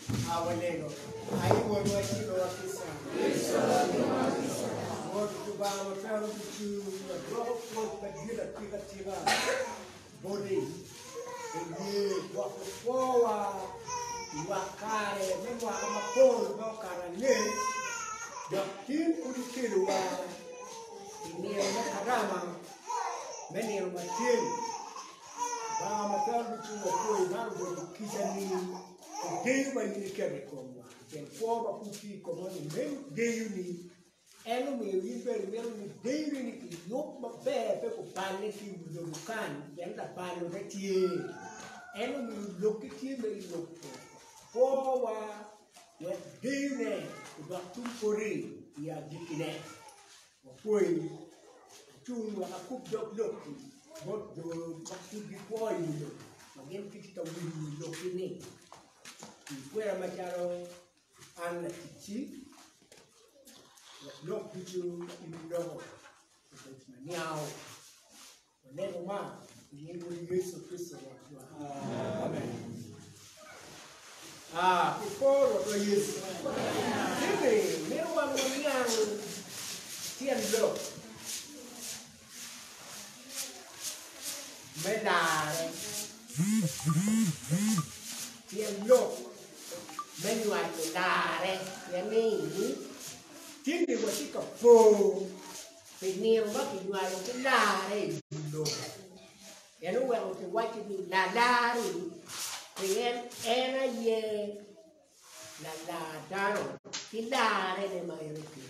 Awalego. Aí o ano aqui no Afisão. O Tubamoi fala que o bloco da vida ativa body. Ele bloco boa. O acare, mesmo a amapolo, o carane. Daquilo que ele vai. Ini é KARAMA. Many of my children. Vamos fazer o apoio na rua do Kijani. Dei uma iniciativa como a. Tem forma porque como no meio dei uni. É no meio primeiro me dei uni que não papel para o pai que o do can. Tem da pai no tyen. É no meio do que tinha meio do. Forma o dei né o batu corri e a diquiné. Foi chung la kup dok dok bot do waktu di poi do magen kita win do kini kuera macaro an kici dok bicu indo niao nego ma ni Yesu Kristo amen before lo Yesu ini meu yang tyen lo Lare, tyen lo, nywalo Lare, ini, tindi wasi kapo, pinir waki nywalo Lare lo, yang uang tu waki ni Lare, pengen era ye, Lare, Lare de mayoriti.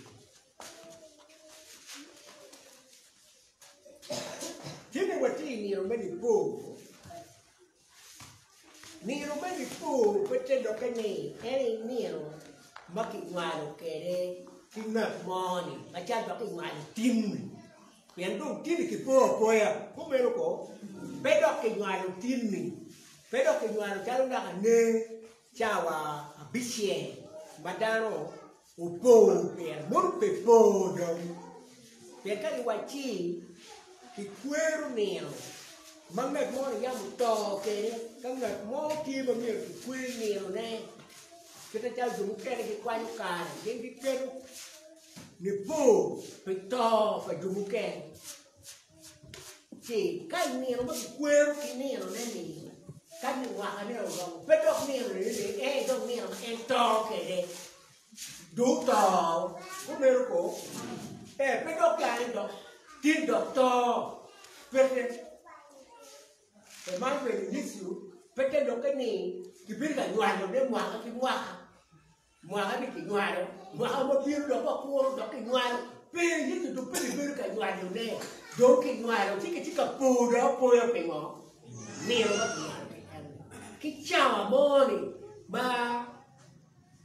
Tiene guatini romani po. Ni romani po, potendo che ne è nero, ma che guardo che è tinna moni, ma c'è da che guardo tin. Quando tin che poi come lo co? Vedo che guardo tin. Vedo che guardo c'è una ne ciao a bicie. Madano o po per non per po. Perché i guaci Tekwaro nero, mangat mo na yamu to kere, kangat mo kiba mir Tekwaro nero ne, kita tahu jumukan ke kuankan, yang dikeru nipu, pito, pajumukan, si kan nero mas Tekwaro nero ne ni, kan wah nero gam, petok nero ne, dong nero to kere, do to, nero ko, petok kan dong. Tin doctor, pete, pemain YECU, pete dokter ni, kibirga nywalo de muaka ni nywalo, muaka mobil dokter kuor dokter nywalo, pe YECU tu pe kibirga nywalo de, dokter nywalo, cika pudo poyo pengo, nero nywalo, kicawa moni, ba,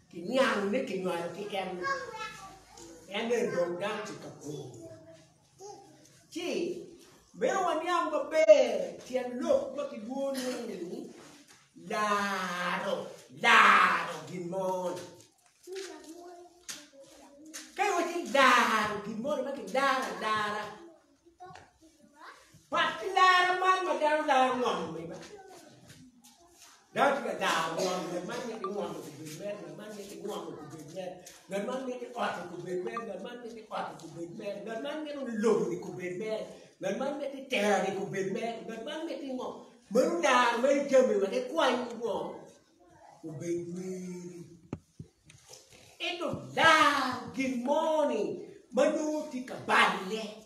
kinyang ni nywalo kikan, ende dongdang cika pudo. Ci, vero andiamo a bere, ti allo, ma che buono Laro, gimon. Che vuoi dire Laro, gimon, ma che Lara. Patti Lara, ma che Lara, ma Dapat dah uang, mana ni uang tu berber, mana ni uang tu berber, mana ni orang tu berber, mana ni orang tu berber, mana ni log ni tu berber, mana ni teror ni tu berber, mana ni uang, merunda, merjam, mana kuai uang, tu berber. Itu dah, good morning, menu tika balik,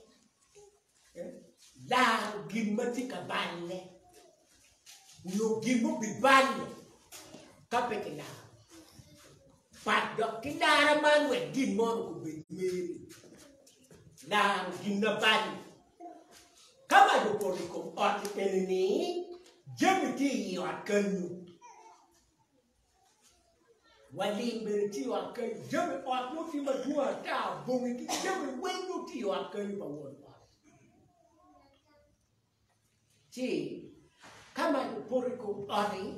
dah, good morning tika balik. No gimu bibani kape kena padok kena man we gimon ku bimeli na ginabani kama do polikom artikel ni jemiti yakanu wali beriti yakanu jemi atmo fi madua ta bongi jemi wenu ti yakanu bawon ci kama poriku ari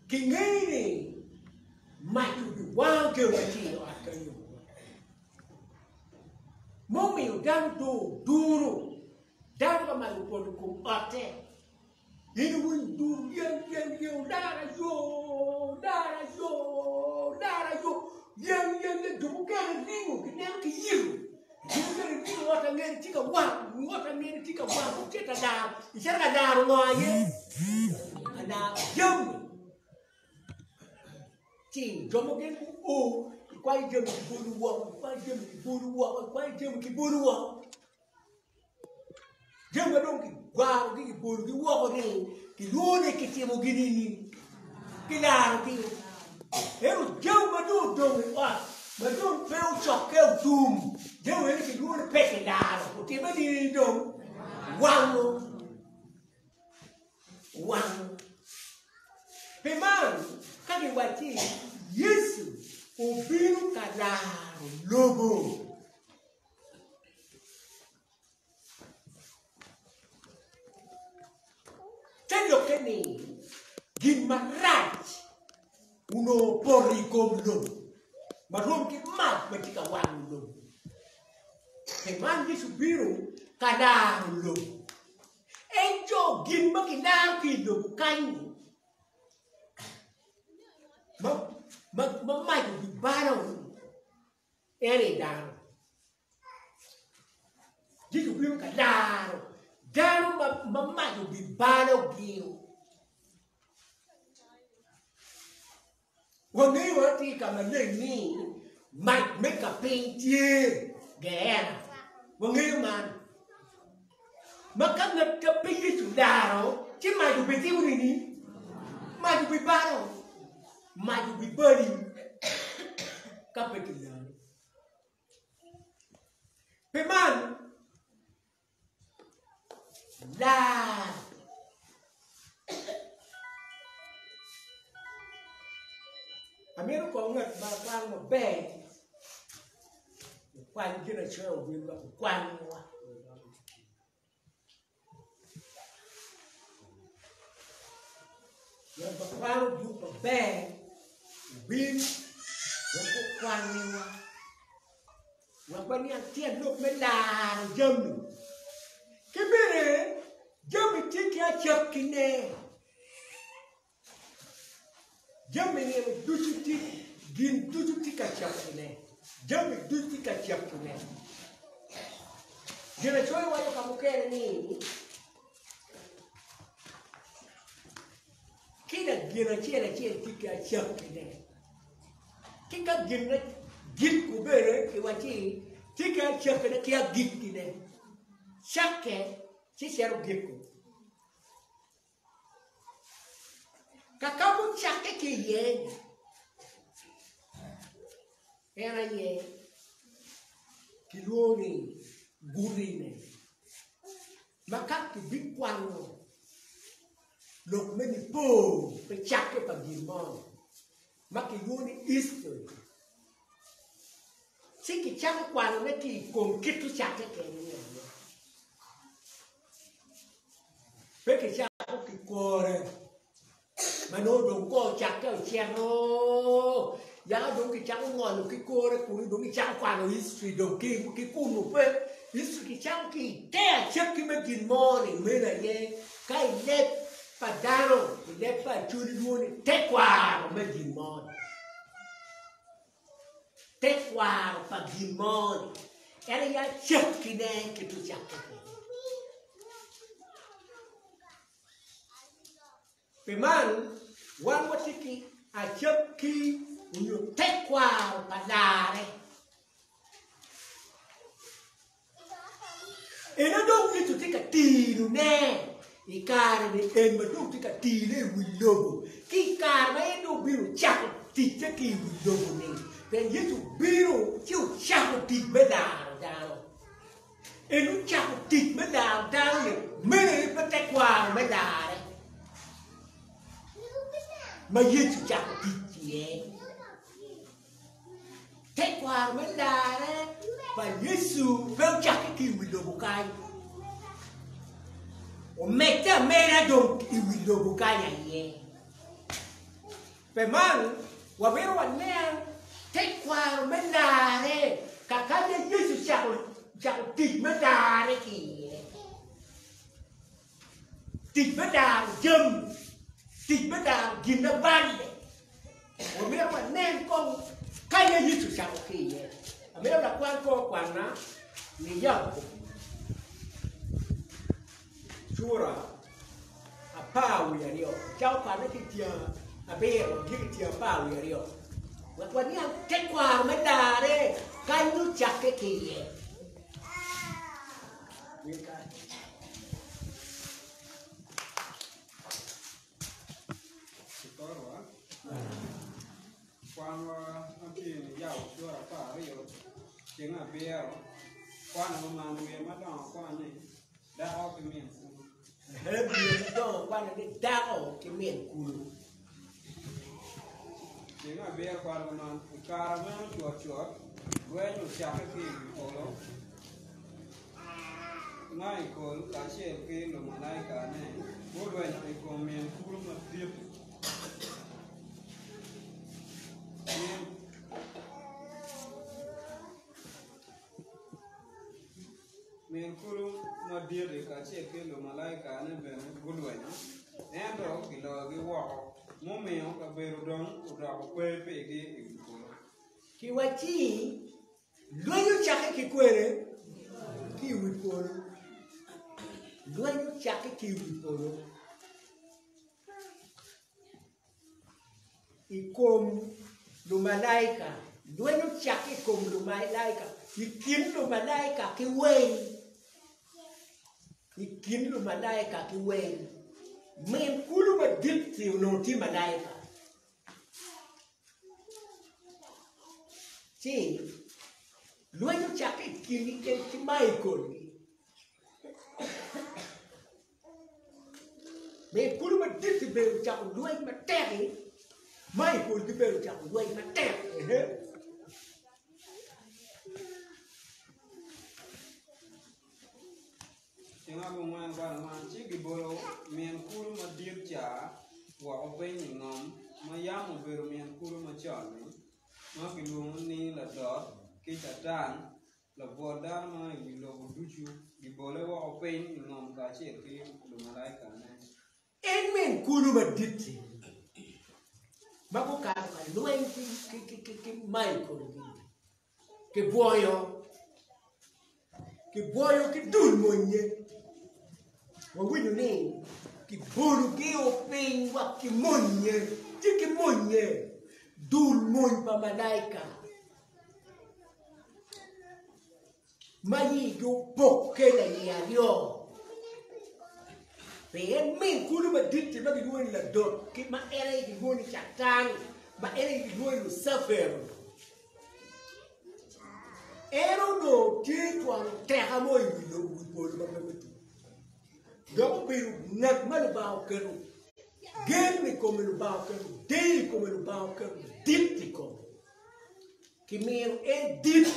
kingeni matu duwage wati akayo momi udanto duru daru kama poriku ate ini win duru yang cái riêng cái ném cái nhiều cái riêng ngót anh nghe chỉ cả quăng ngót anh nghe chỉ cả quăng cũng chết là đào thì chết là đào ngoài nhé đào dâm chỉ cho một cái u quay dâm cái bùn uống quay dâm cái bùn uống quay dâm cái bùn uống dâm cái đông cái wow cái bùn cái uống cái lúa này cái chim một cái gì cái đào cái nếu dâm mà đủ đông mà don't feel shock kêu doom dẫu vậy thì luôn pet cái đà rồi thì mới đi đâu quăng thế mà các cái quả chi Yesu ouviu cả đà lobo thế được cái này gimaraj uno poricomlo mà luôn cái mặt mà chỉ cả hoàng luôn thì mang cái subiru cả đà luôn anh cho gin mà cái đà kỳ luôn canh mà mày cũng bị ba đâu em này đà cái subiru cả đà mà mày cũng bị ba đâu kêuวันนี้วันที่กำลังเล่นนี่ไม่กับเป็นเจี๊ยแกนะวันนี้มันกำลังจะไปยืดสุดาเราที่มาอยู่ไปที่วันนี้มาอยู่ไปบ้านเรามาอยู่ไปเบอร์นี้ก็ไปกินแล้วไปมันลาa mí no con ngật mà quan một bè quan kia là chơi ở bên đó quan quá rồi mà quan một bè bên rồi có quan như quá và quan nhà tiền lúc mới là dâm cái bên này dâm bị chết kia chập cái này jam ini dujuti gin dujuti kacang ini jam dujuti kacang ini jadi coy wayo kamu kene ni kita gina cera tika kacang ini kita gina git kubere kiwachi tika kacang ini kia git ini syakke si seru gitku kamu cak ke ye, era ye, kiloni, gurine, maka kibikuano, lok meni po, pecak ke pagimon, maka kiloni isto, si kicak kuano neki kongkit tu cak ke kenya, pekicak kikore. Mà nó đúng cô chắc cái chèn nó giá đúng cái chắc ngon cái cô đấy cũng đúng cái chắc qua nó ít suy đầu kia cái cu nó phê ít suy cái chắc cái té chấp cái mấykin mò này mới là nghe cái nếp và đa rồi cái nếp và chui luôn này té qua của mấykin mò té qua vàkin mò này cái này chấp cái này cái tôi chắc cái Peman, wan watiki a chớp ki unyo Tekwaro pa Lare. E na dong ni tu tika tinu ne. I kare ne en ma dong tika tine wilobo. Ki kare ma e do biru chako tika ki wilobo ne. Pen yetu biru chiu chako tik bedaro daro. E nu chako tik bedaro daro ne. Mene pa Tekwaro me Lare. Mà Yesu chặt thịt nhẹ Tekwaro mới là đấy và Yesu véo chặt cái kỳ quỷ đồ bồ cai mẹ ta mẹ ra đồng kỳ quỷ đồ bồ cai này nhé phải mang và biết bạn nè Tekwaro mới là đấy cả cái này Yesu chặt thịt mới là đấy kì thịt mới là châm thịt mới đào gìn nó ban đấy. Ủa biết mà nên con kaya yitu chako kiye ameo la kwanko kwana ni yako sura apawi yario chao pana kitia abero kitia apawi yario wakwania Tekwaro medare kanyu chake kiye quan anti giàu chưa là phá ví dụ tiếng là bia quan là mà người mắt đỏ quan này đã ở cái miền hết miền đó quan là đã ở cái miền cùi tiếng là bia quan là mà KARAMA chuột chuột với nhục chặt cái gì cổ lỗ ngay cổ cá chê cái lỗ mà đây cả này bố đuôi này cổ miền cùi mà tiếp miền kuru mà đi để cả chiếc cái lồng malai cả nên về buôn đuổi nó em đó cái lò cái vỏ mỏ mèo cả về rồi đóng rồi quê về cái vậy chi luôn như chắc cái quê đấy cái vị quê luôn như chắc cái vị quê ikom lumalaika luôn như chắc cái ikom lumalaika ikin lumalaika cái quê ikin lumalaika cái quê men kulu mà dit tiểu nô ti malaika chi luôn như chắc cái ikin cái mai cồn men kulu mà dit thì bèo chắc luôn mà tẹt mai cồn cái bèo chắc luôn mà tẹt tiếng là bông mang qua là chỉ cái bolo miền kuru mà đi trả vỏ bên những ngóm mà yam một bèo miền kuru mà chọn này mà cái luồng này là đó cái chả tràn là vỏ đá mà cái lô bút chu cái bolo vỏ bên những ngóm cả chiếc cái lô mà lại cả này em miền kuru mà đi mà có cả phải nuôi cái mai cồn cái boyo cái đun mồi nhé mà quý vị này cái bolu cái open hoặc cái mồi nhé chứ cái mồi nhé đun mồi pa malaika mà gì cái bọc cái này à yo về mình cứ mà đứt thì nó bị nuôi là đột cái mà em ấy thì nuôi chặt trang mà em ấy thì nuôi là suffer ero no kitwa terra moi no bolo ba metu do biru ngat mal ba kenu gen mi como no ba kenu dei como no ba kenu dit como que meu é dit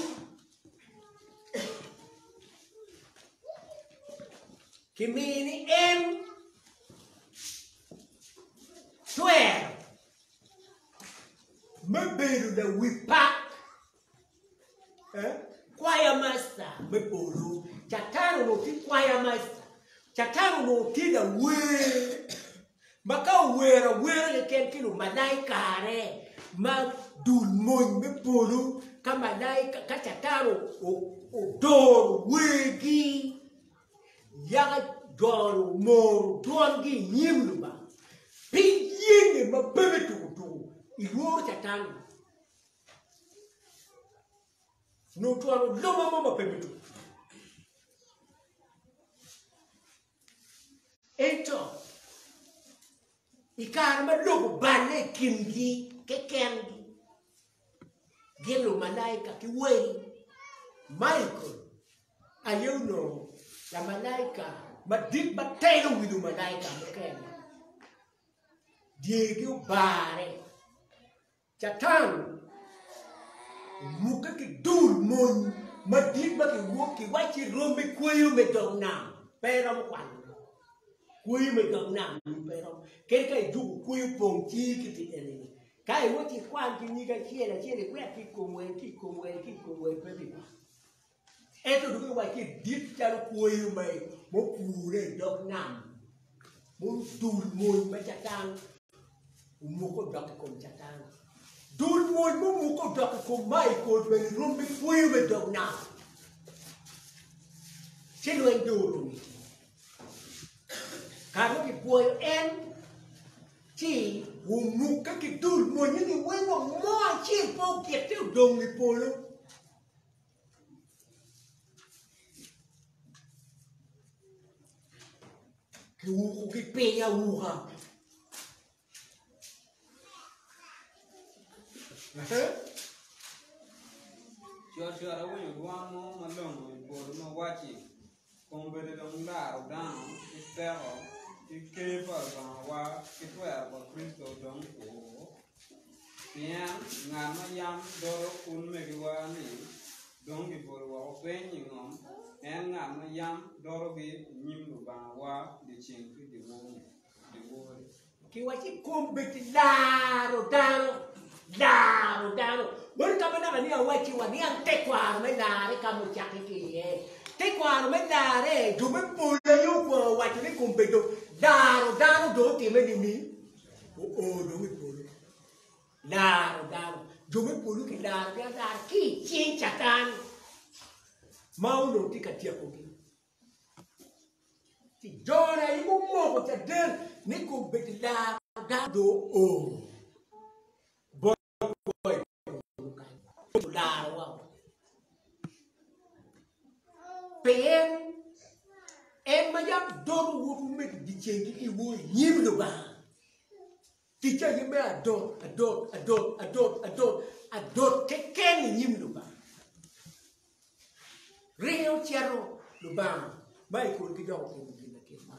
que mini em C.E.R. me biru da wipak choir master me polo chatano no ti choir master chatano no ti da we maka wera le ken kilo malaika re ma dul mon me polo ka malaika ka chatano o dor wegi ya dor mo don gi nyimlu ba pinyin ma bebe tu iwo chatano no tuano loma mama pepetu eto ikarma logo bane kingi ke kendi gelo malaika ki wei Michael ayuno la malaika madit batelo widu malaika mekeni diego bare chatan muka ki dul mon madit ba ki wo ki wachi rombe kuyu me dong nam pero kwan kuyu me dong nam pero ke kai ju kuyu pong chi ki ti ene kai wo ti kwan ki ni ka chiele kwa ki komwe pe bi eto du wa ki dit chal kuyu me mo pure dong nam mo dul mon ma chatang mo ko dok ko chatang Dul moy mo ko dak ko mai ko ben rum bi fuyu be do na. Ci lo nduru ni. Ka no ki boy en ci wu mu ka ki dul moy ni we mo mo ci po ki te dong ni polo. Ki wu ki pe ya wu ha. Cho ra wo yo wa mo ma long bo ma wa chi con be de dong la down ki tero ki ke pa ba wa ki twa ba Cristo dong ko tyen nga ma yam do kun me ki wa ni dong ki bo wa pe ni ngom en nga ma yam do bi nyim lu ba wa de chen ki de wo Ki wa ci kombe daro Bor ka na ni wa ci wa ni an Tekwaro me Lare ka mo chake ki Tekwaro me Lare do me polo yo ko wa ci kombe do daro do ti me ni do me polo daro do me polo ki daro ki chin chatan mau no ti ka ti ko ki ti dora yi mo ko ta den ni kombe daro do Lare wow. Pen en mayam don wotu me di chengi ki wo nyim do ba. Ti cha yeme adot ke ken nyim do ba. Rio Chero do ba. Mai ko ki do ki ni na ke ma.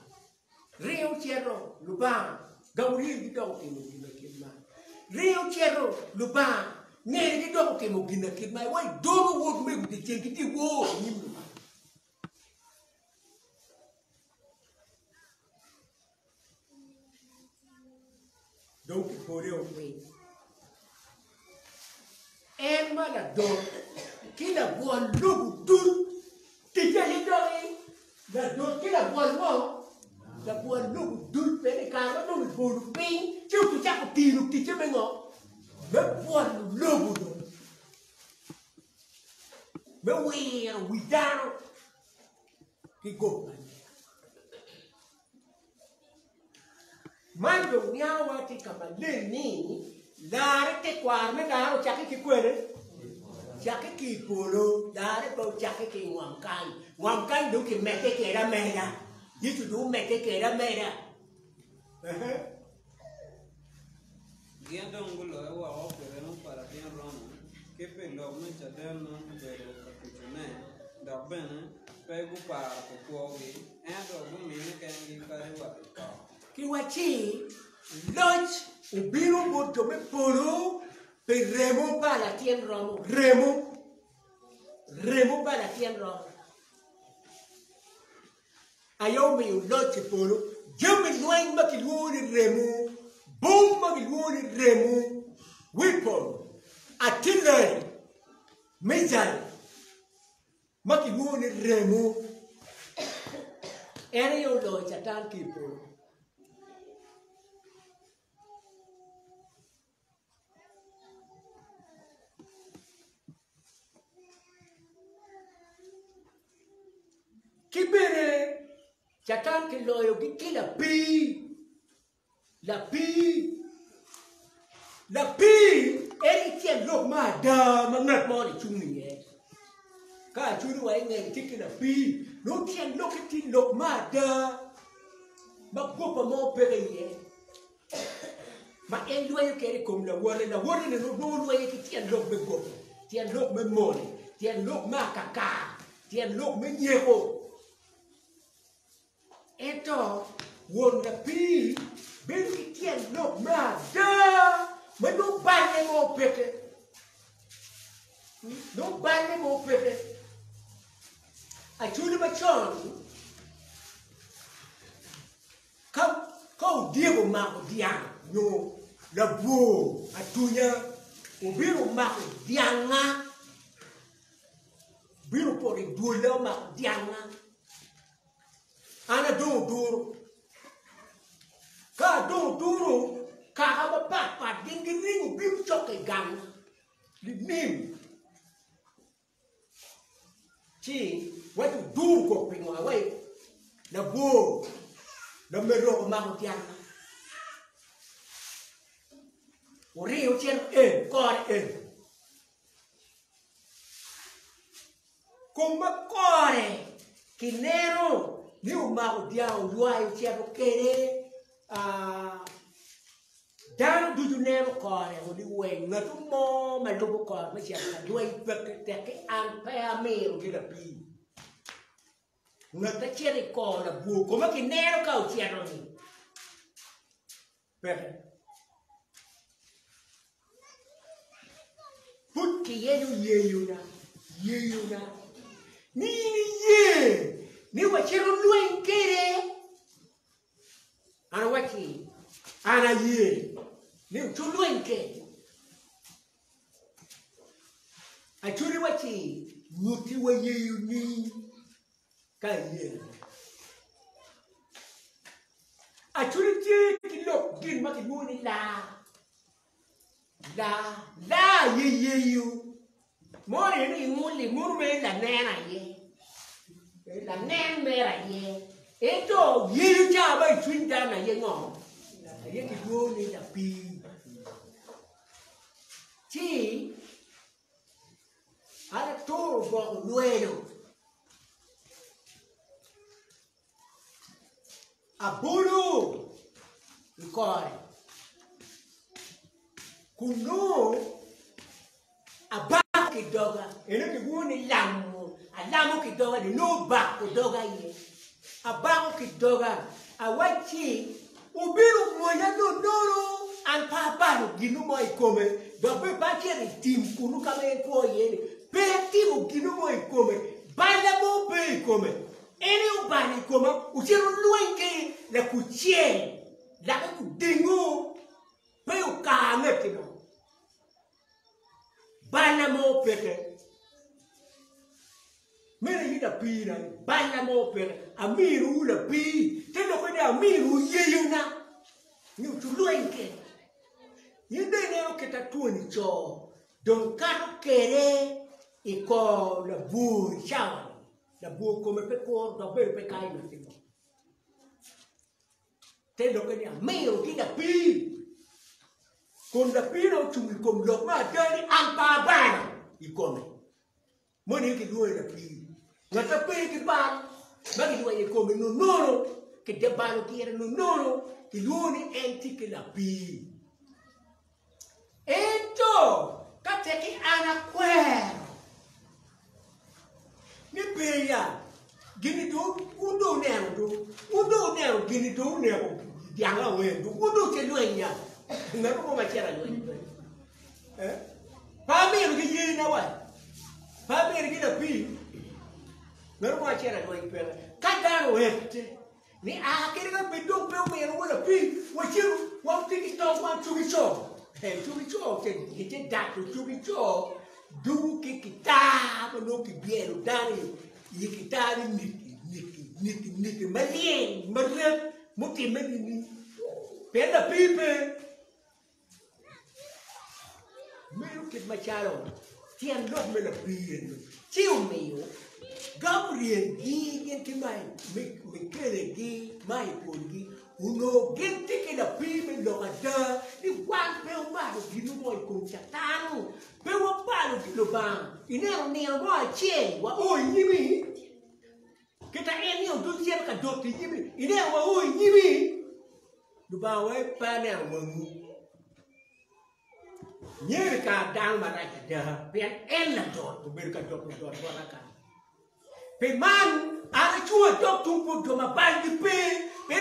Rio Chero do ba. Gauri ki do ki ni na ke ma. Rio Chero do ba. Nere ki do ke mo gina ke mai wai do wo me di chengi ti wo nyim do ba. Donc il faut réouvrir. Et moi là-dedans, qui la voit l'eau tout, qui t'a dit là-dedans, qui la voit l'eau, la voit l'eau tout, mais les caras n'ont pas de pain, tu peux t'as pas de l'eau, tu sais maintenant, mais voit l'eau tout. Mais oui, down, qui go. Mando nyawa ti kama leni Lare Tekwaro me Lare chake ki kwere chake ki polo Lare po chake ki ngwamkan do ki mete ke ra mera yitu do mete ke ra mera Giendo ngulo wa o pero no para bien rono que pe lo me chaden no pero capitone da bene pe bu para ko wi endo bu mi ne kan gi kare wa Ki wachi lunch ubiro moto me polo pe remo pa la tien romo remo pa la tien romo ayo me lunch polo yo me noy ma ki woni remo boom ma ki woni remo weapon artillery missile ma ki woni remo ere yo lo chatan ki polo Kibere chatan ke loyo ki la pi eri tien lok ma da ma ngat mo ni chung ni ka chu wa ngai ti la pi no tien lok ti lok ma da ba go pa mo pe ye ma en loyo ke kom la wore ne no loyo ki tien lok be go tien lok me mo tien lok ma ka tien lok me nyeko Eto, won the pi, ben tien no ma da, but no bane mo peke. No bane mo peke. I told him a chon. Come, Diego Marco Dian, no, la bo, a tuya, ubiro Marco Diana, biro por il duelo Marco Diana. Ana duro ka duro ka ba pat ding ding biu chok cái găng đi mìm chỉ với tụ du cuộc bình hòa vậy là vô là mê rô mà một tiếng riêu trên con cùng mà con này cái nero nếu mà một tiếng loài trên một cái đang du nero con này đi quay ngất mò mà lúc con mới chịu là đuôi vật cái ăn phải mê một cái là pi ngất cái trên này con là bù có mấy cái nero cầu trên rồi vậy phút kia yeyu na ni ye nếu mà chơi luôn luôn cái đấy anh nói gì anh là ye nếu chơi luôn cái anh chơi nói gì ngược thì quay yeyu ni cái ye anh chơi cái lộc kinh mà cái mua này là yeyu mỗi ngày nó muốn về là nè này ye là nè về là ye ấy chỗ yeyu cha bây chuyên gia này ye ngỏ ye cái mua này là pi chỉ anh tô vào nuôi đâu bulu coi kuno abak kidoga ene kiguni lamu kidoga ni no bak kidoga ye abak kidoga awachi ubiru moya no noro an papa no ginu mo ikome do be ba kere tim kunu kama ko ye pe tim ginu mo ikome bala mo pe ikome ene ubani ikome uchiru luenke la kuchie la ku dingu pe ukame kino bala mo peke mera yida pi na bala mo peke amiru la pi te no kene amiru yeyuna ni utuluenke yinde ne ke tatuani cho don karo kere iko la bu chawa la bu come pe ko do pe kai no timo te no kene amiru yida pi con da pino chumi con lo ma dani ampa bana I come moni che due da pi ma da pi che ba ma che due come non che de bano che erano non che due enti che la pi ento kate che ana quero ni beya gini do udo nero gini do nero dianga wendo udo che due nya nggak mau macam mana, pamir gini nawa, pamir gini tapi, nggak mau macam mana, kadang wet, ni akhirnya bedong pemir wala pi, wajib waktu kita orang cubico, kita datu cubico, dulu kita menunggu biar dari, kita niki, malien, mungkin ini, penda pipe. Meu que machado, tyen lok me la bien, chiu meu, Gabriel gi que mai, me quede gi, mai pongi, uno gente que la pime lo ada, ni wan pe o malo gi no moi con chatano, pe o palo gi lo ban, inero ni o moi che, wa oi yimi, que ta eni o du chen ka dot yimi, inero wa oi yimi, lo ba wa pa ne mo nyeri ka dang maraka dah pian enak dot berkat dot kan pe man ara chua dot tumpu do ma bandi pe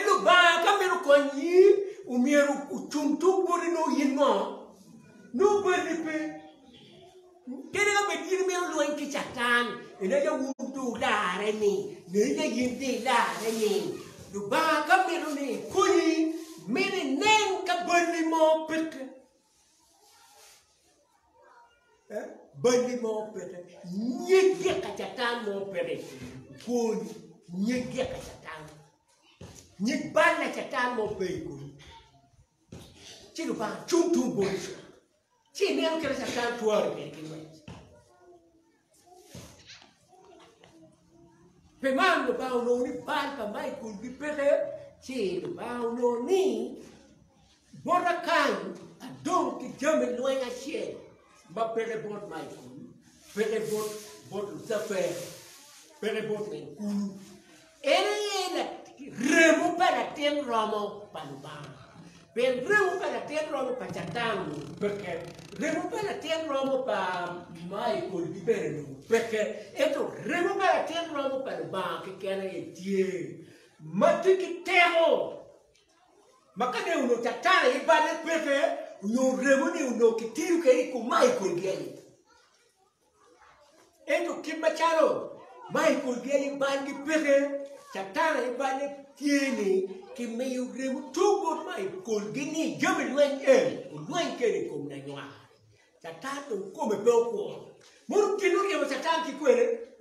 lo ba kamero konyi umieru uchum tumburi no yinno no bandi pe kene ga bedir me lo en kichatan ina ya wuntu Lare ni ne ya yindi Lare ni lo ba kamero ni konyi mene nen ka bandi mo pek bandi mo pere nyege kachatan mo pere kuni nyege kachatan nyeg bana chatan mo pere kuni chilu ba chum bolisho Chi neno che sa tuore per che noi. Per mando ba uno ni palpa mai col di per chi ba uno ni borakan adon che giame noi a cielo. Ma per le bot mai col. Per le bot zafer. Per le bot men cul. Era remo para ten romo panuba. Per remo para ten romo pa chatang perché remo para ten romo pa mai col di bere perché eto remo para ten romo pa ba che era e tie ma ti che temo ma che uno chatang e ba perché uno remo ni uno che tiro che con mai col gay eto che macharo mai col gay ba che perché chatang e ba tieni che meio remo tubo mai col gini giove luen luen che come na noa chatato come poco muru kinu che chatanti quelle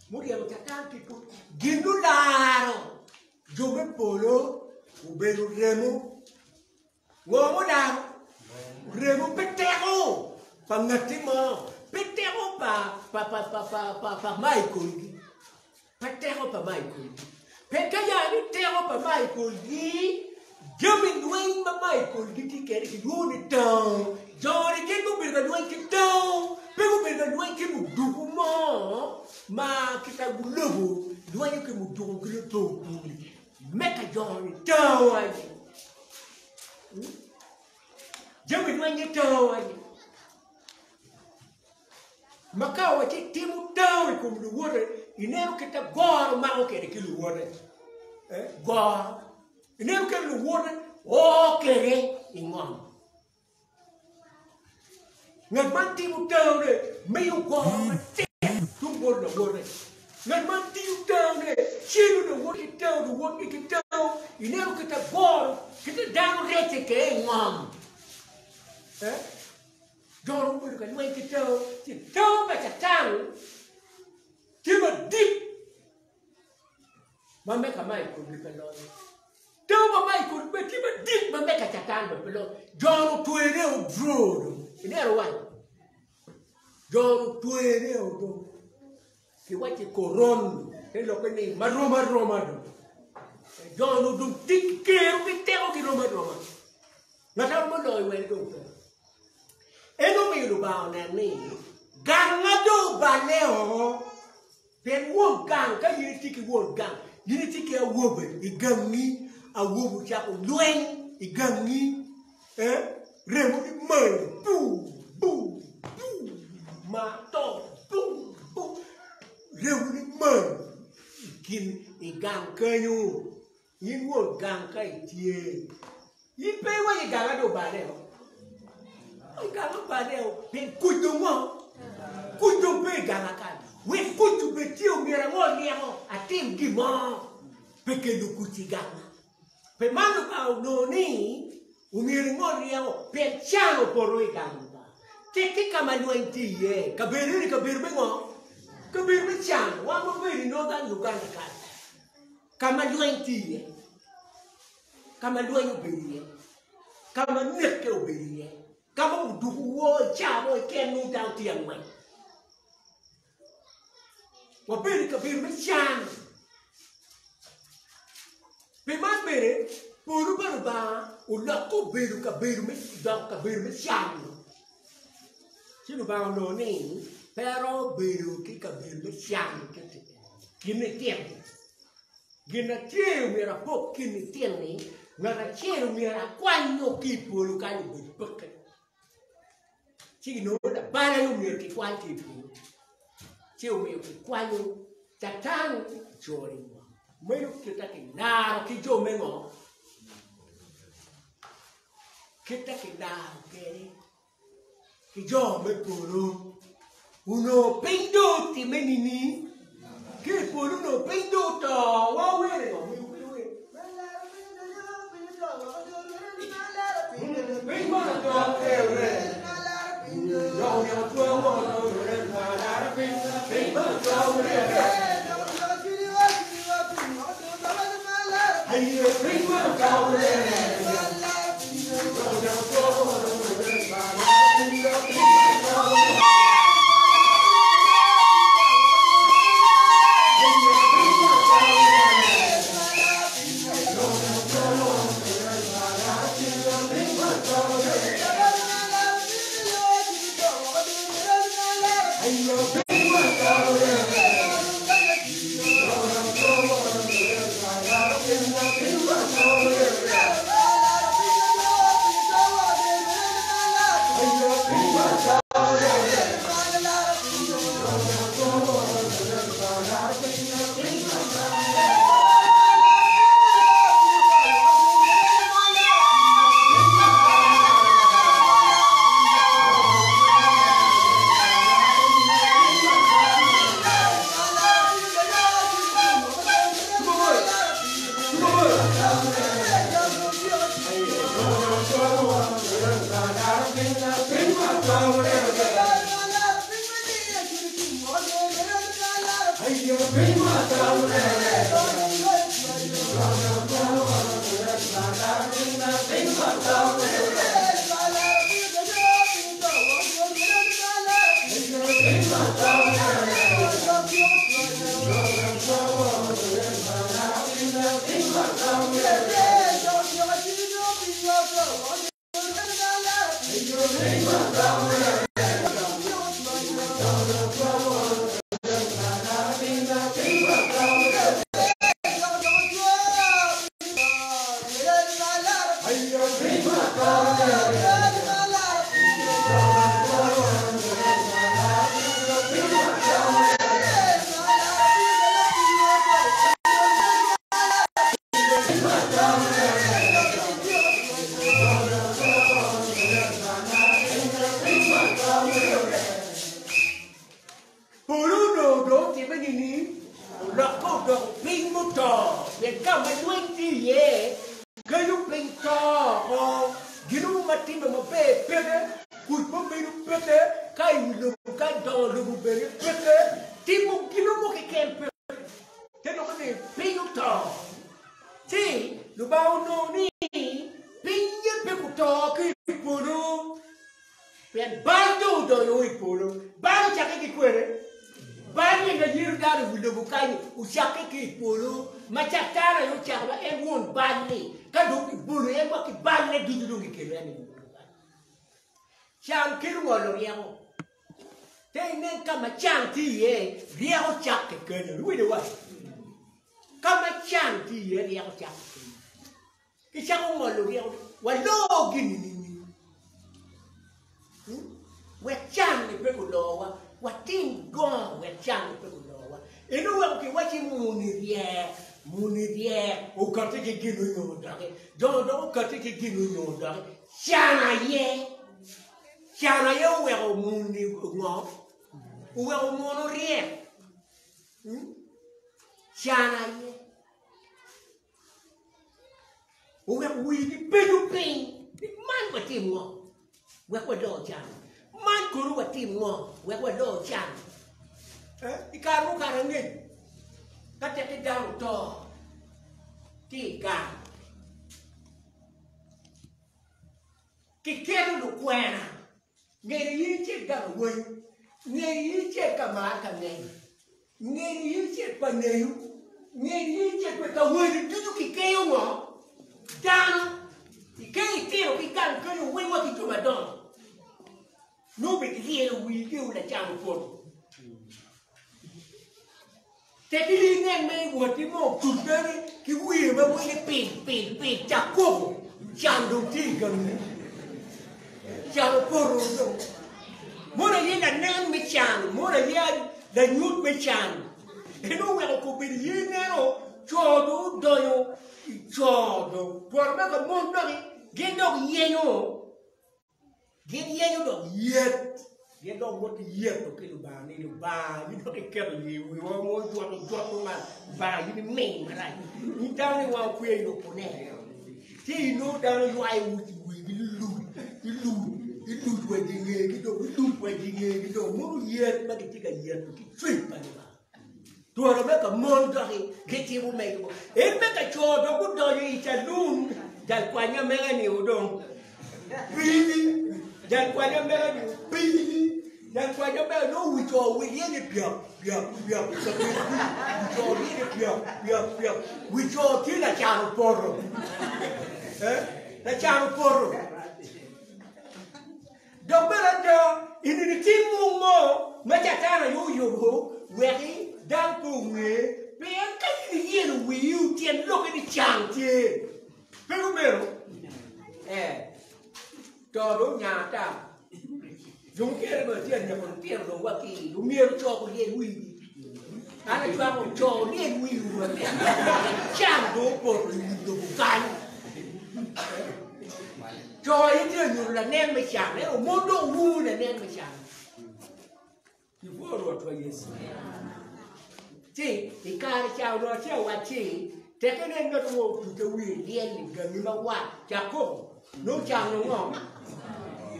muri amo chatanti tu ginu laro giove polo ubero remo uomo laro remo petero pangatimo petero pa mai col petero pa mai col perché gli terro per Michael di Giammin Dwayne ma Michael di ti chiede che vuole tão Giorgi che non per Dwayne che tão per Dwayne che mu duco ma che sta bulobo Dwayne che mu duco che lo to mecca Giorgi tão ai Giammin Dwayne tão ai ma cau che ti mu tão come lo vuole inero che ta goro ma o che lo vuole goro inero che lo vuole o che ingom ngat manti utare meio goro te tu bordo vuole ngat manti utare chilo do vuole che tau inero che ta goro che ta dano rete che ingom goro vuole che noi che tau pa tang Tiba deep. Mameka mai could be below. Toma mai could be tiba deep. Mameka chatan below. John Tuere o Drodo. In there one. John Tuere o Do. Che vuoi che coron. E lo che ne Roma. John do tic che un tero che Roma. Ma non mo lo e do. E non mi lo ba na ni. Gangado baleo. Per uo gang ka yiri tiki uo gang yiri tiki a uo be igangi a uo bu cha ko luen igangi remo di mai bu ma to bu remo di mai kin igang kanyu yin uo gang ka tie yin pe wa igang do ba le o igang ba le o pe kudo mo kudo pe gang ka we kutu betio mira ngoliamo atim gimo perché lo kutigana per mano pa noni umiri ngoliamo per ciano poroi gamba che kama nuenti kabiri bengo kabiri ciano wa mo veri no da lugar ka kama nuenti kama luenyo beri kama neke oberi kama uduwo chavo ke no da tiamwe wa beri kabir me chan pe ma bere puru ba ulla ko beru kabir me da kabir me chan sino ba no ni pero beru ki kabir me chan kini tiang gina tiu mira pok kini tiang ni ngara tiu mira quando ki puru ka ni buk sino da bala lu mira ki kwan ki puru Tio meu que quando tatang jori meu que tá que naro que jo mengo que tá que naro que jo me puro uno penduti menini che puro uno penduto wa wele go meu que we Hey,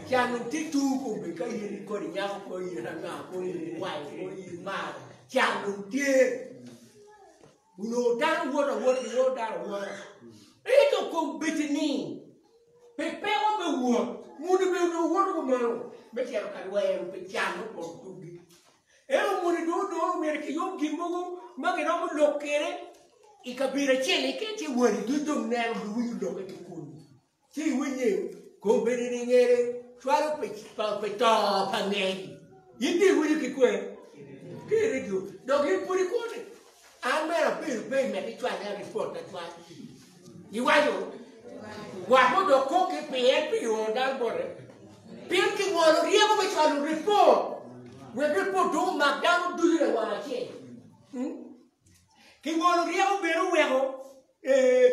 Chàng tí tu cùng với cái gì có đi nhau có gì là ngà có gì ngoài có gì mà chàng đồng tiên uno đang uno đang uno ấy tôi cùng bị thế này bị bé có bị uno muốn đi uno uno mà bây giờ cái quay bị chàng nó còn tu đi ấy muốn đi đó mình cái yếm kim bông mà cái nó muốn lột cái đấy ikabira chele cái chỉ uno đi đúng nè uno lột cái cuốn chỉ uno cũng bị đi nghe Twalo pe to panegi. Yindi wuli ki kwe. Kiri ju. Dog yi puri kote. Amera pe me ki twala report na twala. Iwayo. Wapo do koke pe yo dal bore. Pil ki ngolo riego pe twala report. We report do magdano do yire wala che. Ki ngolo riego beru wego.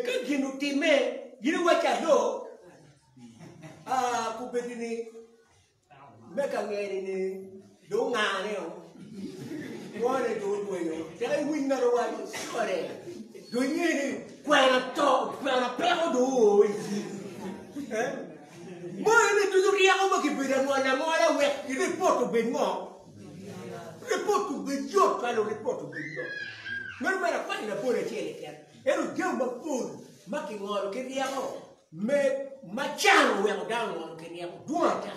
Ka ginu time yire wacha do. Kubedini meka ngeri ni do ngane o wone do boyo dai winna ro wa sore do nyini kwena pero do mo ni do ria o ma ki bida mo na we ki report be mo report be jo ka lo report be jo mer mera kwa na pure chele kan ero jamba pur ma ki ngoro ki ria o me machano we down ke ni duata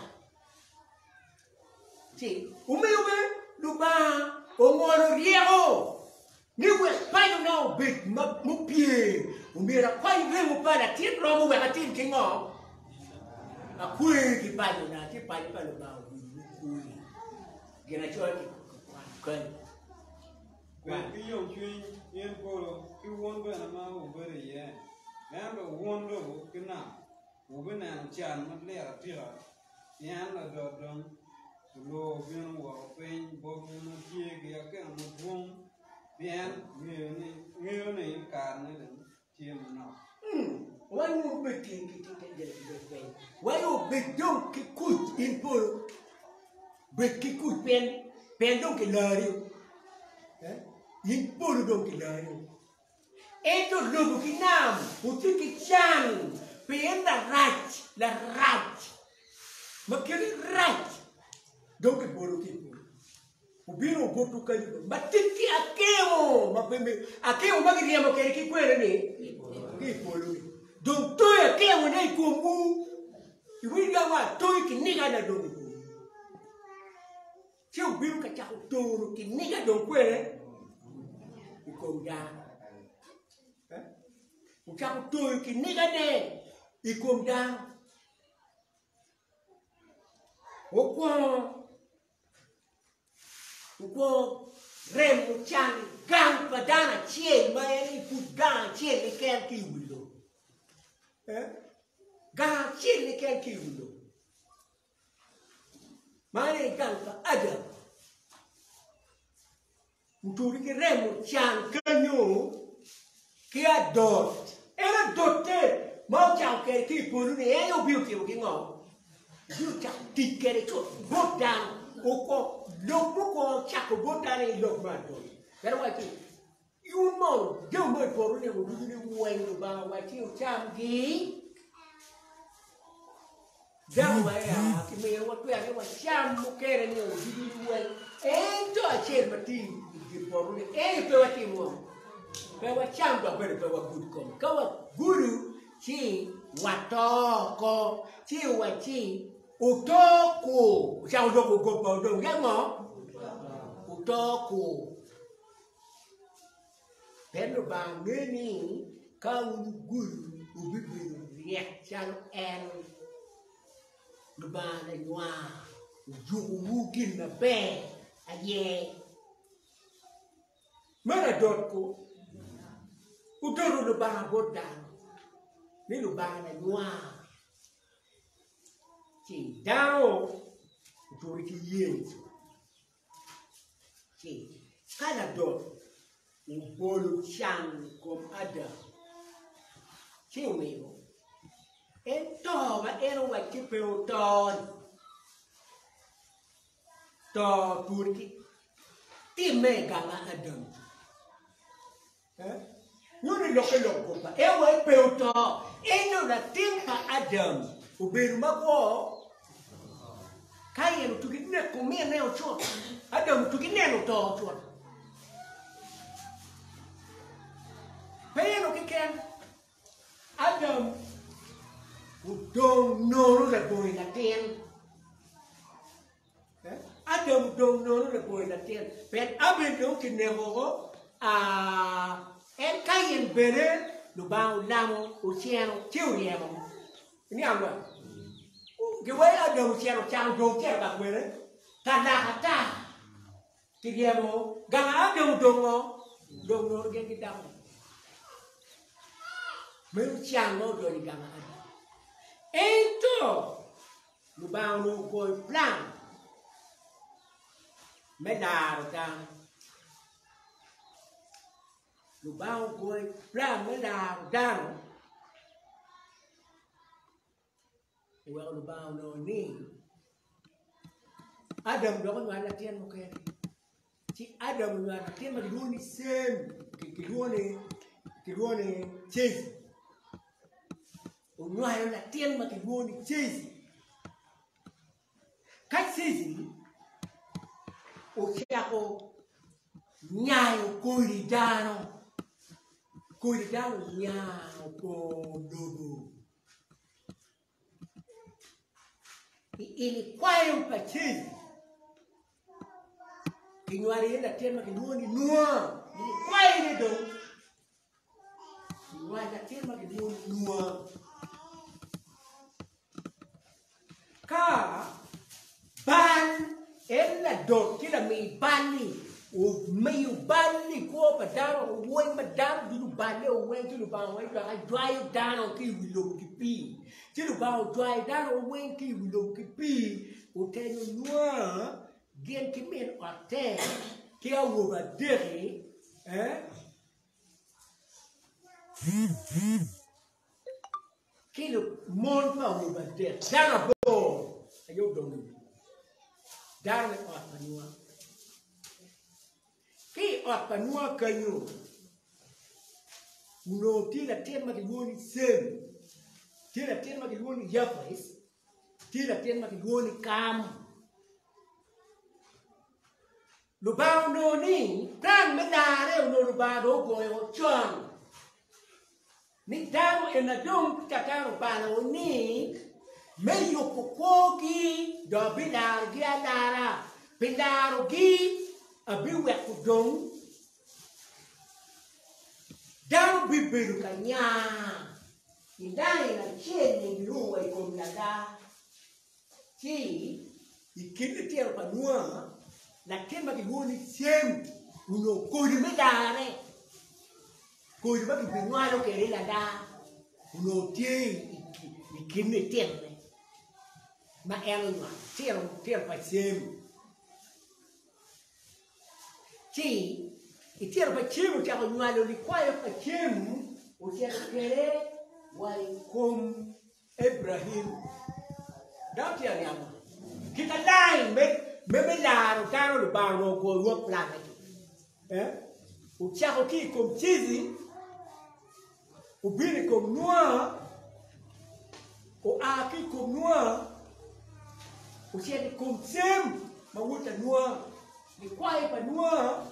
ti ume luba o ngoro riego ni we payo now big mu pie umira kwai we mu para ti romo we ati kingo akui ki payo na ti payo pa luba ku gena choti kan we ki yo chui yen ko ki won be na ma o bere ye na be won do ki na Ubena chan madlera tira yan la dodon lo bin wa pen bo na tie ge ya ke mo bom bien ne ka ne den tie na why you making it why you big don't ki kut in polo big ki kut pen don't ki lari in polo don't ki lari eto logo ki nam uti ki chan pen la rat ma kiri rat donc polo ki ubino botu kali batiki akemo mapembe akemo magiria mo kere ki kwere ni ki polo donc to akemo nei komu iwiga wa to ki niga na do ti ubino ka cha to ki niga do kwere ikomda ucha to ki niga ne ikomda Uko remo chani gang padana chie maeni put gang chie le ken kiwilo. Gang chie le ken kiwilo. Maeni gang pa ada. Uturi ke remo chan kanyo ke adot. Era dotte mau chao ke ki pulu ni e yo beauty o kingo. You chao tikere cho go down. Oko logo chako botare logmado pero wati you know don't wait for you to do when ba wati chamgi dawa ya kimi watu ya wa cham mukere ni udidu wen ento acher mati di poru e pe wati mo pe wa cham ba pe wa good kom ka wa guru chi watoko chi wati Utoko, já usou o corpo do irmão? Utoko. Pelo banguini, cão guru, o bíblia, reação era do banguá, o jugo na pé, aí. Maradotko, o dono do banabotano, nem do banguá. Chỉ đau tôi cái gì chỉ cái là đột những bồn chăn cùng ada chỉ mình em to mà em không phải cái bèo to tôi cái tim mẹ cả là adam nhưng mà lúc cái lúc của bà em phải bèo to em nó là tiếng cả adam o beru mago Kai no tukine kumia neo chua. Adam tukine no to chua. Pay no kiken. Adam don't know the boy in the ten. Adam don't know the boy in the ten. But Abel don't never and Kayan Bene, Lubao Lamo, Oceano, Turiamo. In the other. The way Adam Oceano Chan don't care about whether Tanaka, Tiriamo, Gana don't know get it down. Melchan no do Gana. Ain't to Lubao no boy plan. Medar down. Lubao boy plan medar down. Well, Lubao no name. Adam don't want to attend okay. See, Adam want to attend the one same. Kiruone chase. Unwayo na attend the one chase. Katsisi. Okiako nyayo kuridano nyayo kodogo ilikuwa mpachizi kinywari enda tema kinuoni nua ilikuwa ile do kinywari tema kinuoni nua ka ban ella do kila mi bani o meio bani ko padaro o woi madam du bani o wen tu ba wai ga drive down o ki wilo ki pi tu ba o drive down o wen ki wilo ki pi o tenho noa gen ki men o te ki a wo ba dere kilo mon pa wo ba dere dara bo ayo do Darle opanua. Ki opanua kanyo. Uno tila tema kiluoni sem. Tila tema kiluoni yapais. Tila tema kiluoni kam. Lubao no ni. Plan medare uno lubao goy o chon. Ni damo enadong tataro pala o ni. Meio kokoki do bidar giadara bidaro gi abiwe kudong daru bibiru kanya indani na cheni luwa ikomnada ti ikindi tiero panua na kema kigoni sem uno kodi medare kodi baki binwalo kerela da uno tie ikindi tiero ma ela ter vai ser que e ter vai ser que a nywalo li kwa yo kachemu o ter querer vai com Ibrahim dá que ali amo que tá dai me Lare caro do bairro go wo plan o tchau que com chizi o bini com noa o aqui com noa o che di com sem ma wuta noa di quai pa noa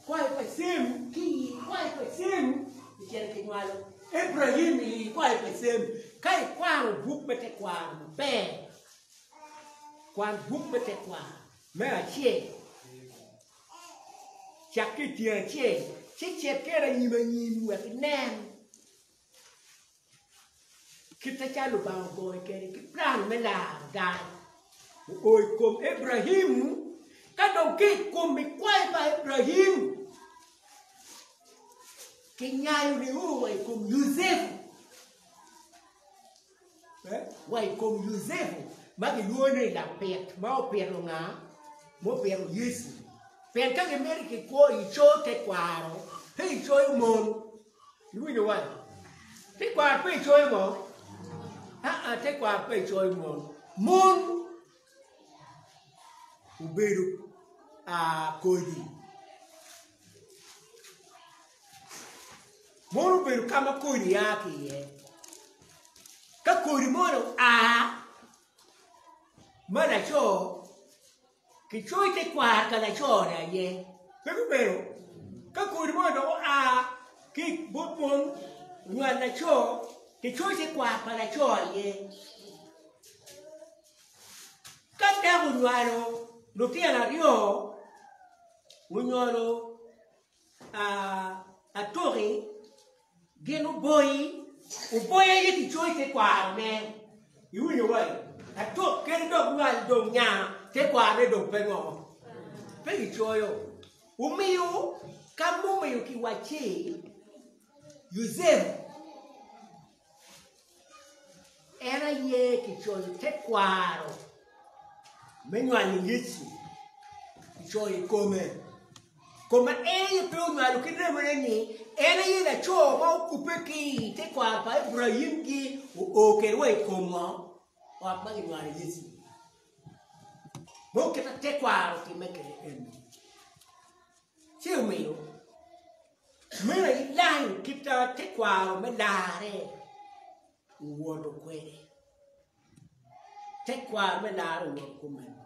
quai pa sem ki quai pa sem di che di nywalo Ibrahim li quai pa sem kai kwaro buk pe Tekwaro pe quan buk pe Tekwaro me a che chaki tyen che kera ni wa nem kita calo bang boy keri ki plan Lare dan oi kom Ibrahim kadong ki kom mi kwai pa Ibrahim kinyayo ni wai kom Yosef wai kom Yosef magi luone la pet mau per nga mo per Yesu per ka America ko i cho Tekwaro hei cho mon lui no wa Tekwaro pe cho mo Tekwaro pe cho mon uberu kodi mon uberu kama kodi yake ye ka kodi mono mà là cho cái trôi Tekwaro cả là cho này ye cái bèo các cô đi mua đó cái bút môn ngoài là cho cái trôi Tekwaro cả là cho ye các đeo ngoài rồi đầu tiên là rio nywalo tori geno boy o boy ye ti choi Tekwaro ne you know why ato ken dog nywal dong nya Tekwaro dong pengo pe ti choyo o miyo kamu miyo ki wachi Yusef era ye ki choi Tekwaro menywal YECU choi come io più ma che devo ni era io da ciò ma occupe chi Tekwaro pa Ibrahim chi o che vuoi come o ma che vuoi YECU bo che Tekwaro che me che sì o meno me la line che ta Tekwaro me Lare uodo quelle Tekwaro me Lare uodo come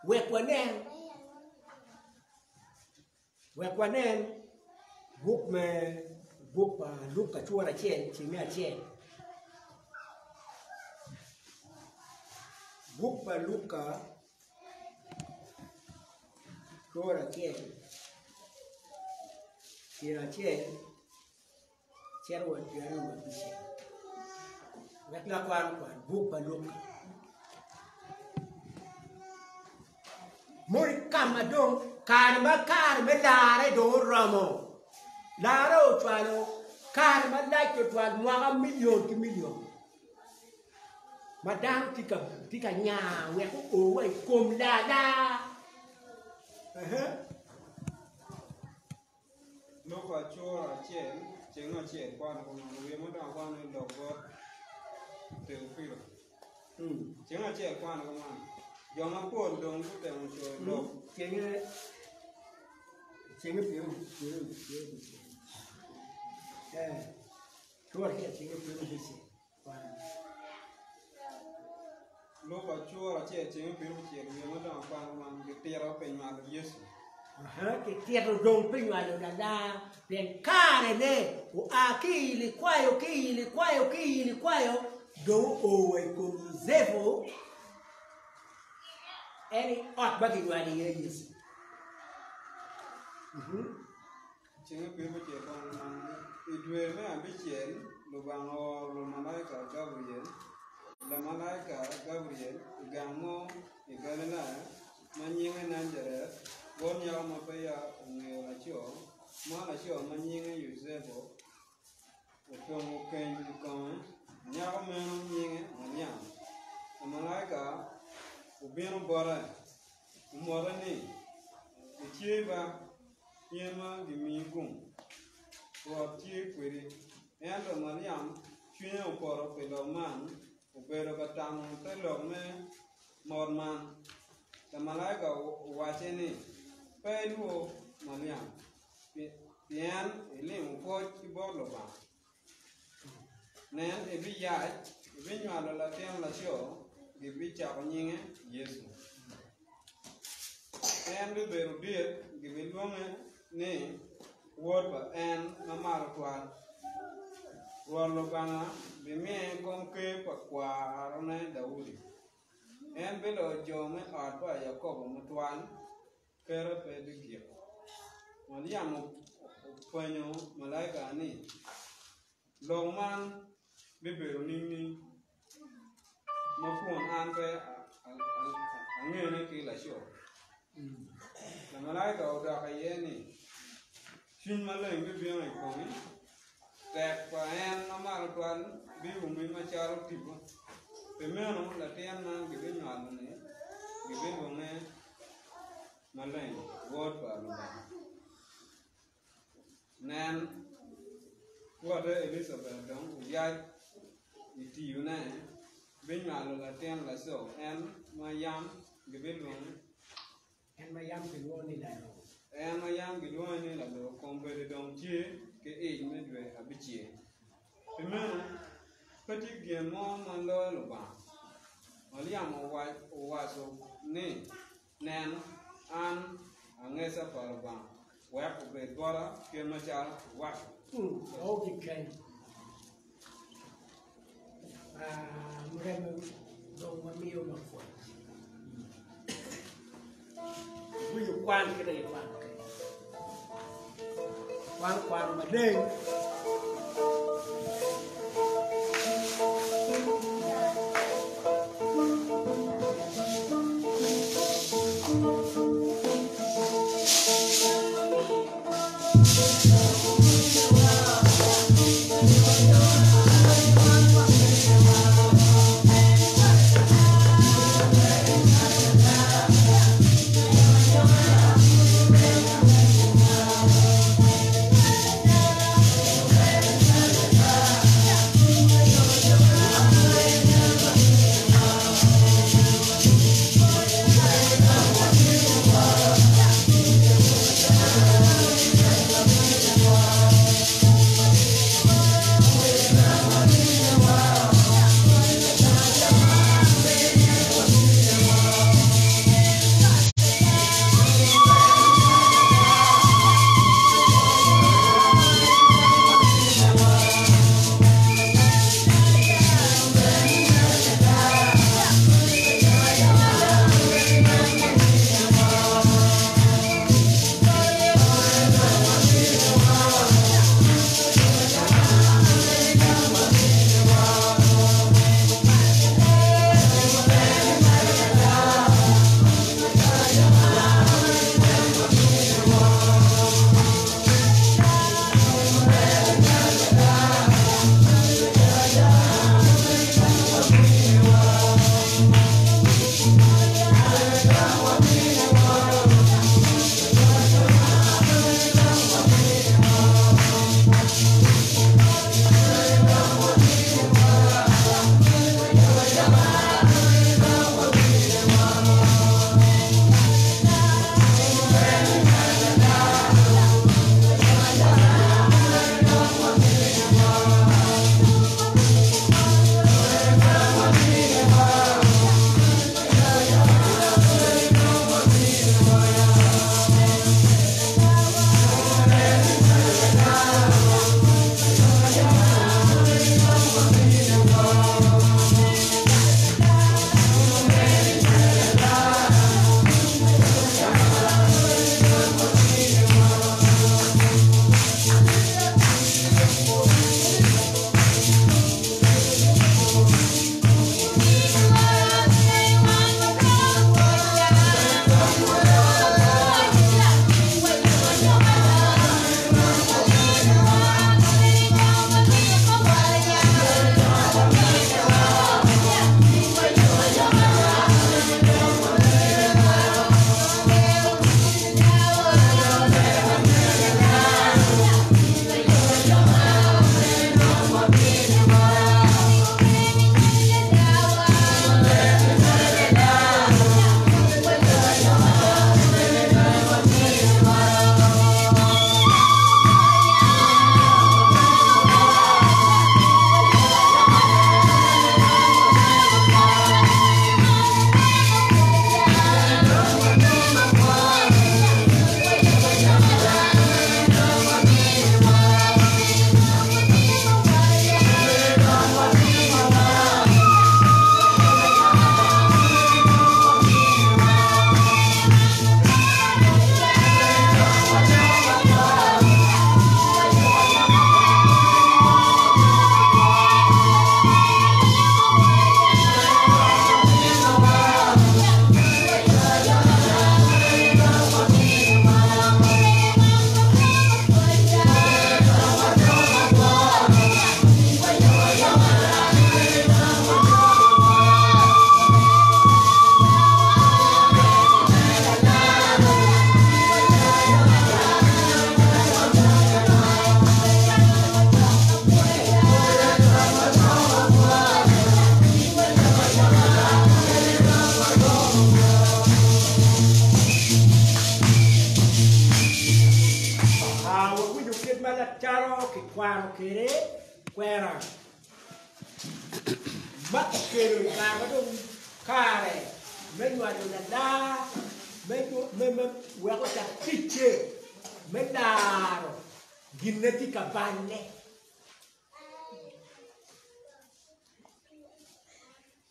Wekwanen book look at what I can see me a chain book by Luca what I can here a chain what you are to say like one book by Luca Mori kamadong karma Lare do ramo Lare twano karma like to twan mwa million madam tika nya we ko o we kom la no kwa chora chenga kwa no we mo da kwa no dogo te ufiro chenga kwa no ma Joma ko dong ko te mo cho lo chenga piu chora ke chenga piu bisi lo pa chora chenga piu we mo da kwa no man ke tero pe ma YECU che tiro dong pe ma lo da ben kare ne o akili kwayo do o we ko zevo any art bagi wani YECU chenga piu kwa no man idwe me ambichen lo bango lo malaika Gabriel la malaika Gabriel gamo igalena manyinga nanjere gonya mapaya ngela cho mana cho manyinga Yusefo otomo kenji kama nyako meno nyinga manyam malaika ubino bora umora ni ichiba yema gimigum wa tie kweri endo Mariam chune oporo pelo man ubero katamo telo me morman la malaika wache ni pelu Mariam tyen elim ko ibolo ba nen ebi yai ebi nywalo la tem la sio gibi cha nyinge YECU en bi beru diet gibi luonge ni word ba en mamar kwal walo bana bi mie konke pa kwaro ne Daudi en bilo jome atwa Yakobo mutwan kere pe dikia Mariam panyo malaika ni longman bi beru nini mapuan anpe angene ki la sio la malaika oda kayeni shin maleng bi biang ai komi tek pa en namar twan bi umi macharo tipo pemeno la tiana gi binwalo ne gi bingone maleng word pa lo nan wada Elizabeth dong ya itiyu na binwalo la tian la so en mayam gi bingone en mayam ke woni la en mayam gi woni la do kombe dong tie ke e me dwe abichie pemeno Petit Guillemot Mando Luba. William Owaso Ne Nan An Angesa Palaba. Where for great water, Kiamachal, wash. Okay. Mrembo don't want me on my foot. Will you want to get one my day? Tekwaro, Tekwaro, Kere, Kwera. Mắt kêu là có đông ca này mấy ngoài đồ là đá mấy quẹo có chặt chít chê mấy đá rồi gìn lên thì cả bàn này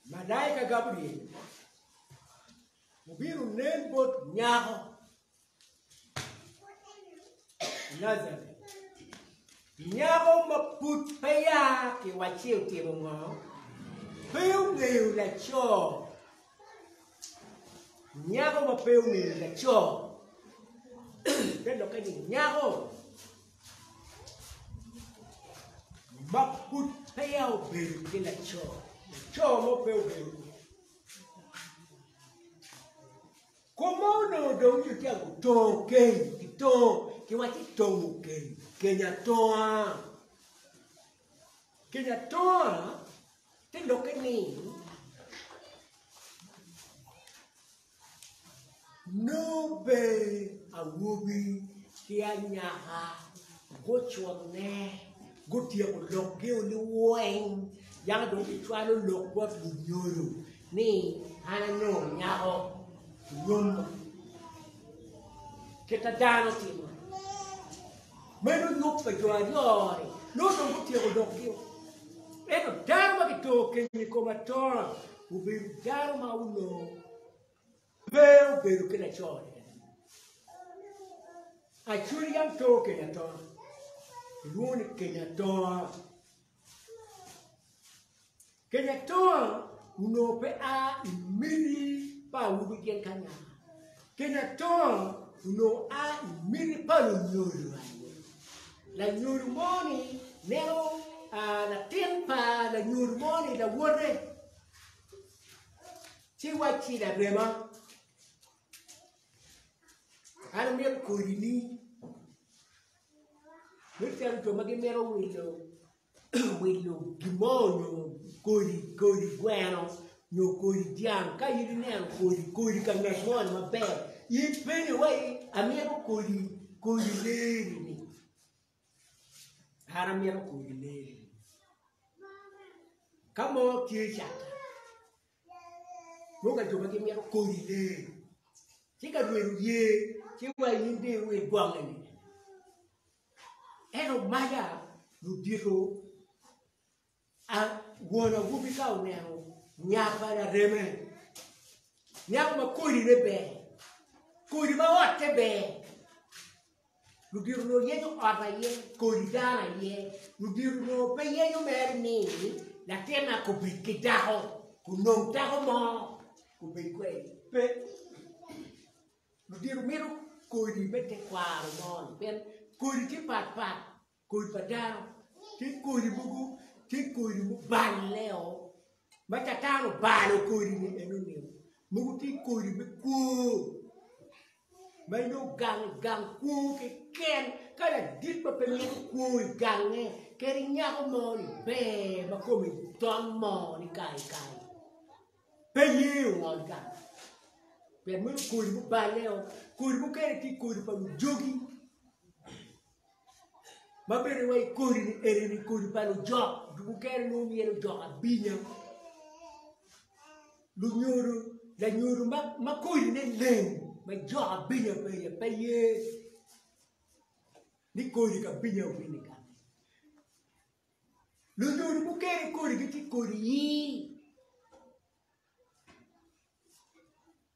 mà đây cả gặp đi một biết rồi nên bột nhau Nazar nhau mà bút bây giờ thì qua chiều thì bằng ngó phiếu nghèo là cho nhau mà phiếu nghèo là cho đây là cái gì nhau mà bút theo về cái là cho mà phiếu nghèo có máu nào đâu như thế của to kê cái to cái quá cái to một kê nhà to thế đâu cái này nó về à wubi kia nhà ha go chuột nè go tiệc lộc kêu lưu anh yang đâu bị choa nó lộc bớt bùn nhồi nè anh nó nhà họ nhôm kita dano timo menu nhúc phải cho rồi nó không có tiệc lộc kêu em dano mà cái tô cái como to o ver dano mà uno veo que la chore a churi yang to que la to luone que la to uno pe a mili pa ubi ken kanya que la to uno a mili pa lo nyoro la nyoro moni neo la tempa la nyoro moni la wore chi wa chi la rema Ano mero corini, mettiamo giù, ma che mero quello gimonio, cori guano, no cori diano, cai di nero, cori cangasmone, ma bello, il pene uai, a mero cori leri, ara mero cori leri, camo chiesata, non che giù, ma che mero cori leri, si che due ruie, che vuoi in te vuoi buone ero maya lo dico a buona pubblica un nero nyapa la reme nyapa ma kuri rebe kuri ma otte be lo dico no yeto ata ye kuri dana ye lo dico no pe ye no merni la tema ko bi daho ku non daho mo ku bi kwe pe lo dico miro Tekwaro mon ben kuri ti pat kuri padano ti kuri bugu ti kuri bu baleo matatano balo kuri ni enuni mugu ti kuri be ku mai no gang ku ke ken kala dit pa pe ku gang ne keri nyako moni be ma komi ton moni kai pe yi won gang per me kuri bu baleo kuri bu kere ti kuri pa jogi ma bere wai kuri ni ere ni kuri pa lo jog bu kere no mi ero jog abinya lu nyoro la nyoro ma kuri ne len ma jog abinya pe ye ni kuri ka binya wini ka lu nyoro bu kere kuri ti kuri yi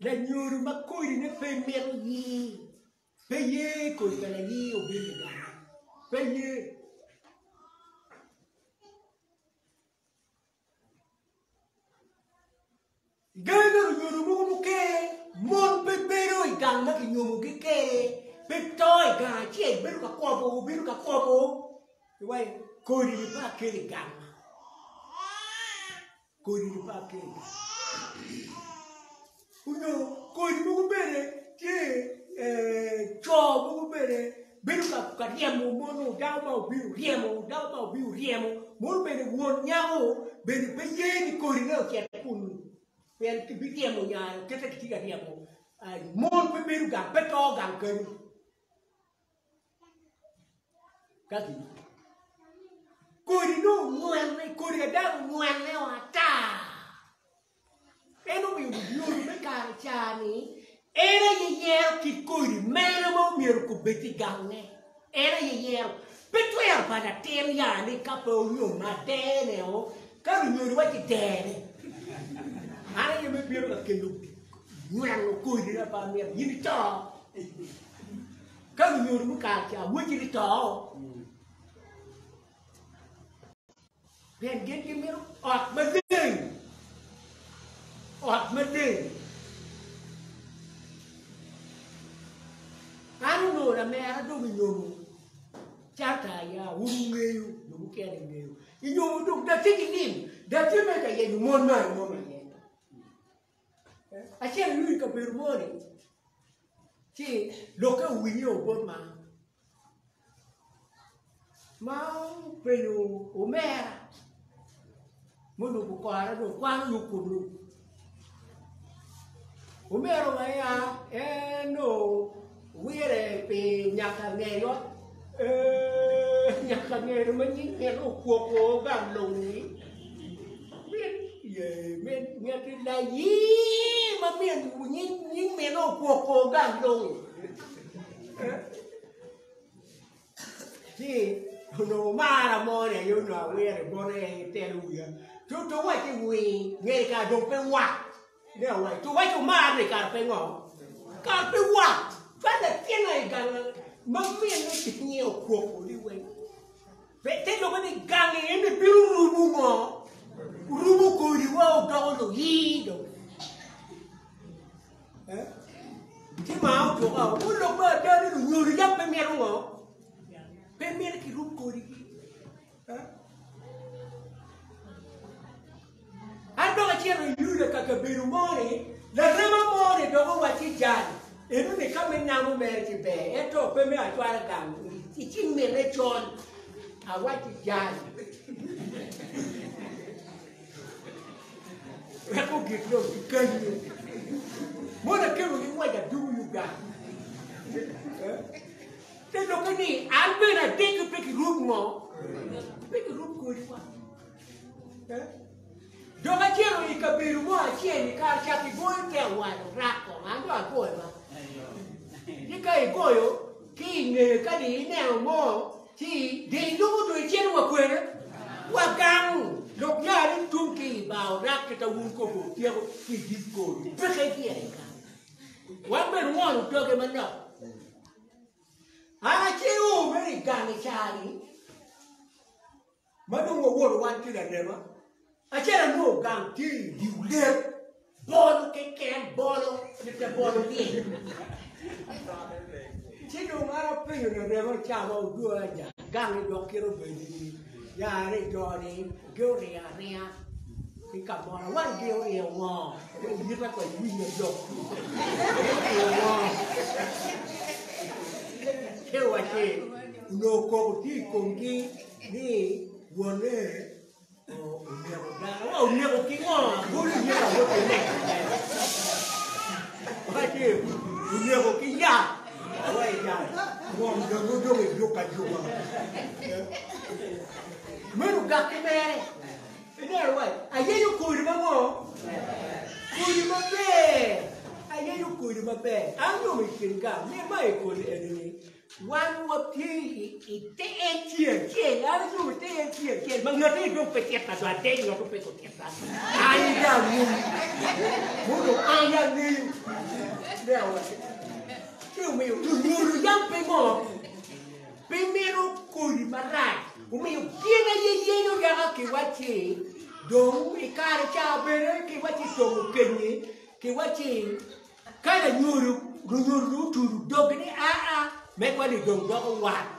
la nyoro ma kuri ne pe mero yi pe ye kuri ka la yi o bile ga pe ye gano nyoro mo ke mon pe pero i gang ma ki nyoro ke pe toy ga che beru ka kobo wai kuri ni pa ke gang kuri ni pa ke uno kuri mo bere che cho mo bere beru ka riemo mono da ma biu riemo mo bere won nyao bere pe ye ni kuri no che kun per che riemo nya che ti ga riemo mon pe beru ga pe to ga ke ka ti Kuri no nywalo, kuri ada nywalo ata. Eno mi udiuru me kare chani. Era ye ki kuri mera mo miru kubeti gangne. Era ye Petwer pada tyen ya ni kapo nyo matene o. Karu nyo wa ki tene. Ana ye me biru la kendo. Nywalo kuri na pa mer yini to. Karu nyo mu ka cha wuji ni to. Ben get ki miru ot mading. Ot mading. Anu no na mera do mi nyomu. Chata ya ungeyu no kere ngeyu. Inyomu do da tiki nim. Da time ka ye mon na ye. Ache lui ka permoni. Ti loka winyo bon ma. Ma pelu omera. Mono ko kwara do kwanu yukulu. Omera wa ya no Wire pe nyaka ngeyo nyaka ngeyo manyi ngelo kuoko gam loni men ngati la yi ma men nyi meno kuoko gam loni ti no mara more yo no wire bore teruya to wa ti wi nge ka do pe wa ne wa to wa to ma ne ka pe ngo ka pe wa Pada tiene gang, mami ni tinia kuoko liwe. Vete lo mani gang ni biru rubu ko liwa dolo hido. Ti ma to ka ulo ba dari nyuri ya pe mero ngo. Pe mero ki rubu ko li. Ando ka chero yule ka biru mori, la rama mori dogo wati jani. Enu ni kame namu merti be, eto pe me atwara gamu, ichi mele chon, awati jani. Eko gitlo kikanyo. Mona kero ni waja duyu ga. Te lokani albe na deke peki rubmo. Peki rub ko riwa. Doga kero ni kabiru mo achieni ka chaki boy ke wano rako, ando akoe ba. Nika ikoyo ki ne kadi ne mo ti de lu do chen wa kwere wa gang lok nyari tunki ba rak ta wun ko ko ti ko ki disko pe ke ki ka wa ben won to ke manno a chi u me gang chani madu wo wo wan ti da nema a chera no gang ti di le bolo ke ken bolo te bolo ni Chino mara pinyo na rewa chama udua aja. Gangi dokiro bedi. Yare jori, gyori area. Ika mora wan gyori wa. Yira kwa yinya jok. Kewa ke no ko ti kongi ni wone o nego da. O nego ki ngo. Buri yira wote ne. Wake nego ki ya. Away ya, wong jango dongi joka juba. Menu gaki mere. Ini away. Aye yu kuri mamo. Kuri mabe. Aye yu kuri mabe. Ando mikinga. Me mai kuri enini. Wan wapi ite tyen. Ada tu tyen. Mengerti dong petet atau ada yang tu petet. Ayah ni. Mulu ayah ni. Dia away. Kêu meu lulu yang pengo primero kuri marai o meu kina ye no ya ke wachi dong ikar cha bere ke wachi to kenye ke wachi kana nyuru turu dogni a me kwani dong do wat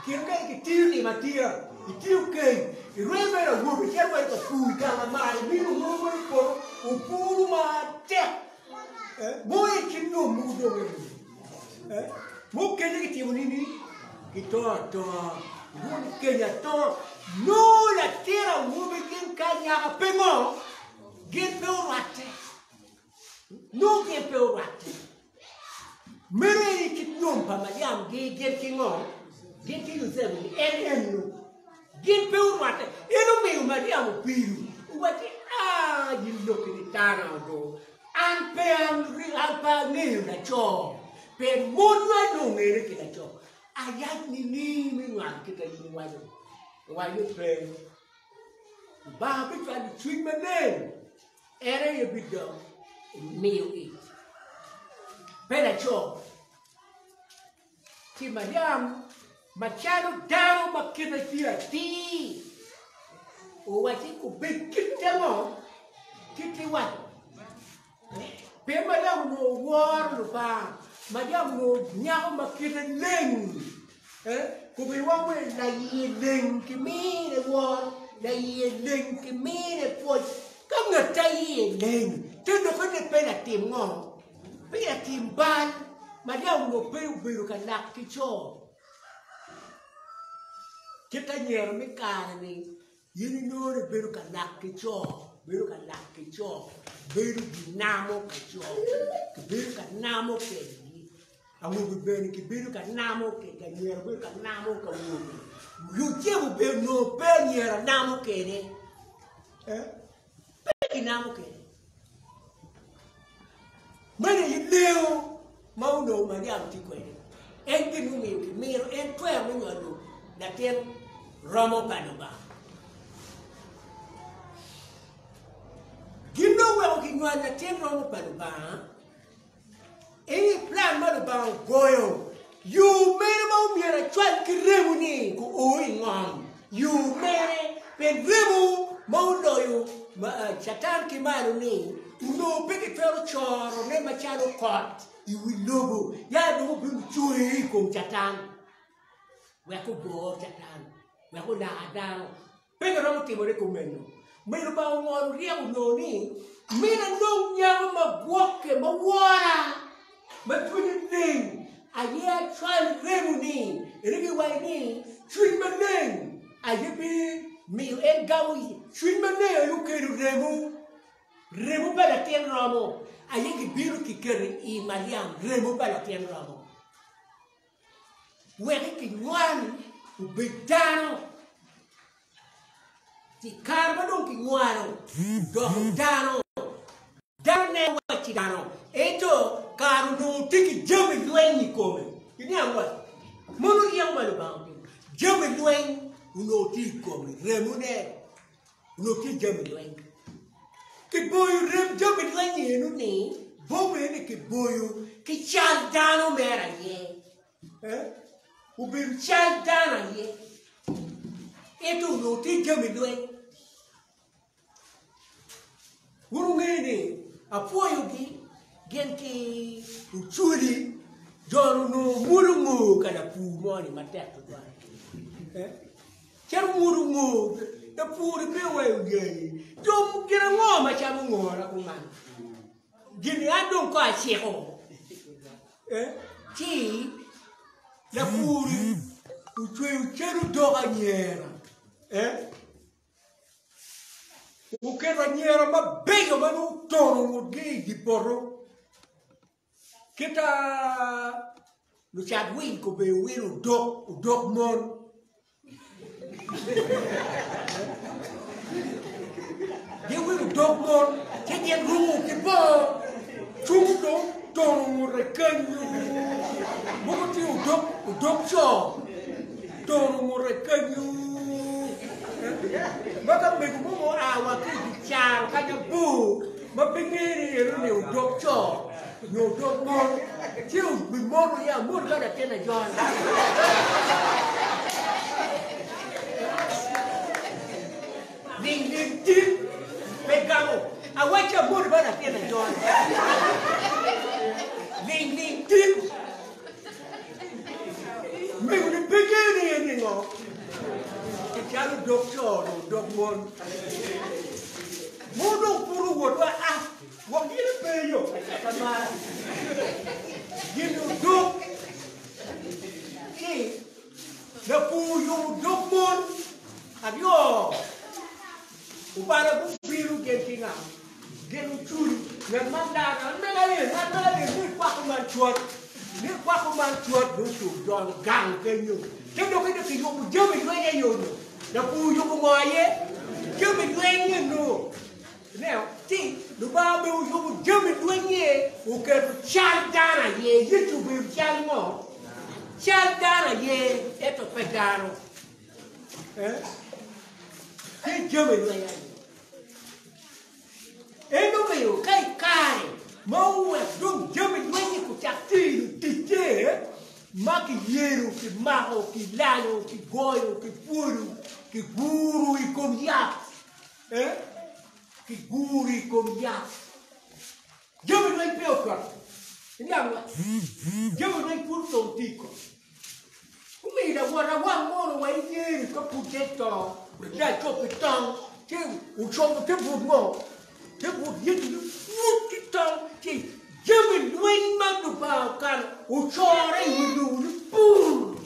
kirka ke tiri matia itiu ke revera wo ke wa ko fu kama mai mi mo ko o puru ma te Boy kino mudo mo kenya ki timunini kito to mo kenya to no la tierra mo ken kanya apemo get pe orate no get pe orate mere ki nyom pa mariam ge get kingo get ki usem enu Gin peu mate. Eno me Maria mo piru. What you look at the town go. And pe alpa ne na cho. Pe monwa no me ke na cho. Ayat ni me wan kita ni wa. Wa you pray. Ba be try to treat my name. Era ye bid do. Me eat. Pe na cho. Ti Mariam Machado down makita tira ti. O wati ko big kita mo. Kiti wat. Pe Mariam no war no ba. Mariam no nyao makita leng. Ko be wa we na yi leng ki mi ne war. Na yi leng ki mi ne po. Ka ngata yi leng. Tu no ko ne pe na tim ngo. Pe na tim ban. Mariam no pe biru ka nak ki cho. Kita nyer me karani yini nore beru kanak ke cho beru dinamo ke cho beru kanamo ke awu beru ke beru kanamo ke nyer beru kanamo ke wu yu jebu beru no pe nyer namo ke ne pe namo ke mane yideo mauno Mariam ti ko ne en ginu mi miro en twa mo nyalo da tem Romo Panuba. You know where we want to take Romo Panuba? Any plan Manuba Goyo. You made a try to remuni go owing on. You made a remu mondo Chatan Kimaluni. You know, big it fell chor or never channel caught. You will know. Ya no bring chewy come Chatan. Where could go Chatan? Where could I down? Big around the table recommend. Made about one real no need. Made a no young walk him a water. But to the thing, I hear try remuni. Really why me? Treat my name. I give me and Gawi. Treat my name. You can remove by the 10 Ramo. I think the bill kicker in Mariam. Remove by the 10 Ramo. Where it can one. Bidano ti karma non ki ngwano do dano dane wati dano eto karu no tiki jami lweni kome ini amwa mono yamba lo bambi jami lweni uno ti kome remune uno ti jami lweni ki boyu rem jami lweni enu ni bobe ni ki boyu ki chal dano mera ye o bir chal dana ye eto no ti jami lweni urungene apoio di gente uchuri joro no murungu kana pumoni mateto kwa chero murungu da puri pewe ngeni dom kira ngoma chamu ngora kumana gini adon ko acheko ti da puri uchwe chero doga nyera o que ranheira uma bega mas no tono o gay de porro que tá no chat win com o dog mon eu o dog mon que tem rumo que bom tudo tono o recanho vamos ter o dog show tono o recanho baka me kumo awa ki char ka bu ma pingiri ru ne doctor no doctor tiu bi mo ya mo ga da tena John ding ding ding pegamo awacha mo ga da tena John ding ding ding me ni pingiri ni no Jalo doctor no dogmon. Modo puru wodwa wo gile peyo. Kama gino dog. Ki da puru dogmon. Adio. Upara bu biru gentinga. Genu churi. Na mandara ngale ni kwa kuma chuot. Ni kwa kuma chuot do chu don gang kenyo. Kendo kendo ki yo jome yo yo. na pu yu mo ye jumi dwenye no now ti do ba be yu jumi dwenye o ke chal dana ye yitu be chal mo chal dana ye eto pedaro ti jumi dwenye eno meu kai kai mau dum jumi dwenye ku chakti ti ma que hierro, que marro, que lano, que goio, que puro, que guru e comiat. Que guru e comiat. Eu não é pior, cara. Eu não é por tontico. O meio da guarda, o moro, o hierro, que puteto, já capitão, que o chão que burmão, que burmão, putitão, que Jimmy Dwayne Mandupao can Uchore you boom.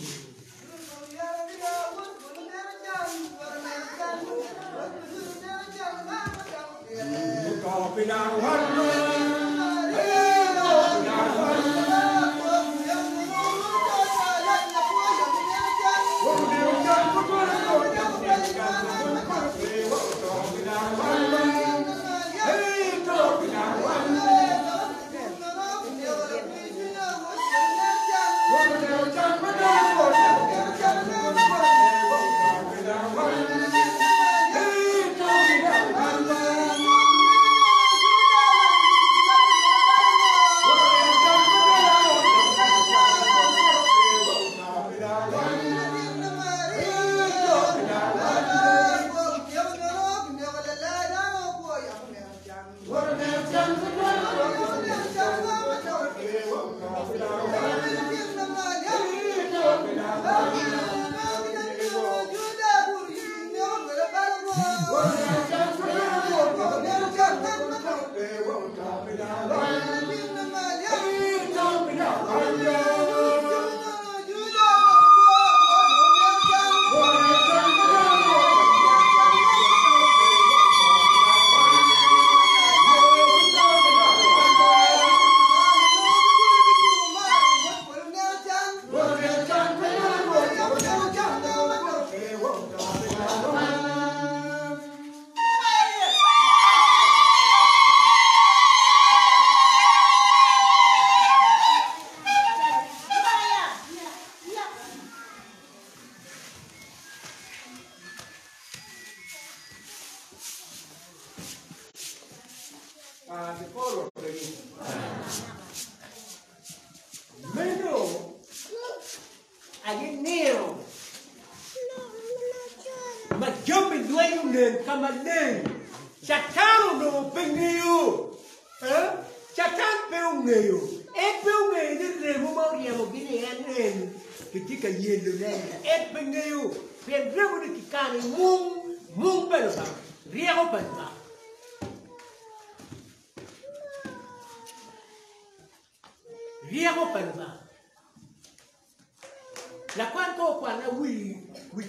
La quanto quando we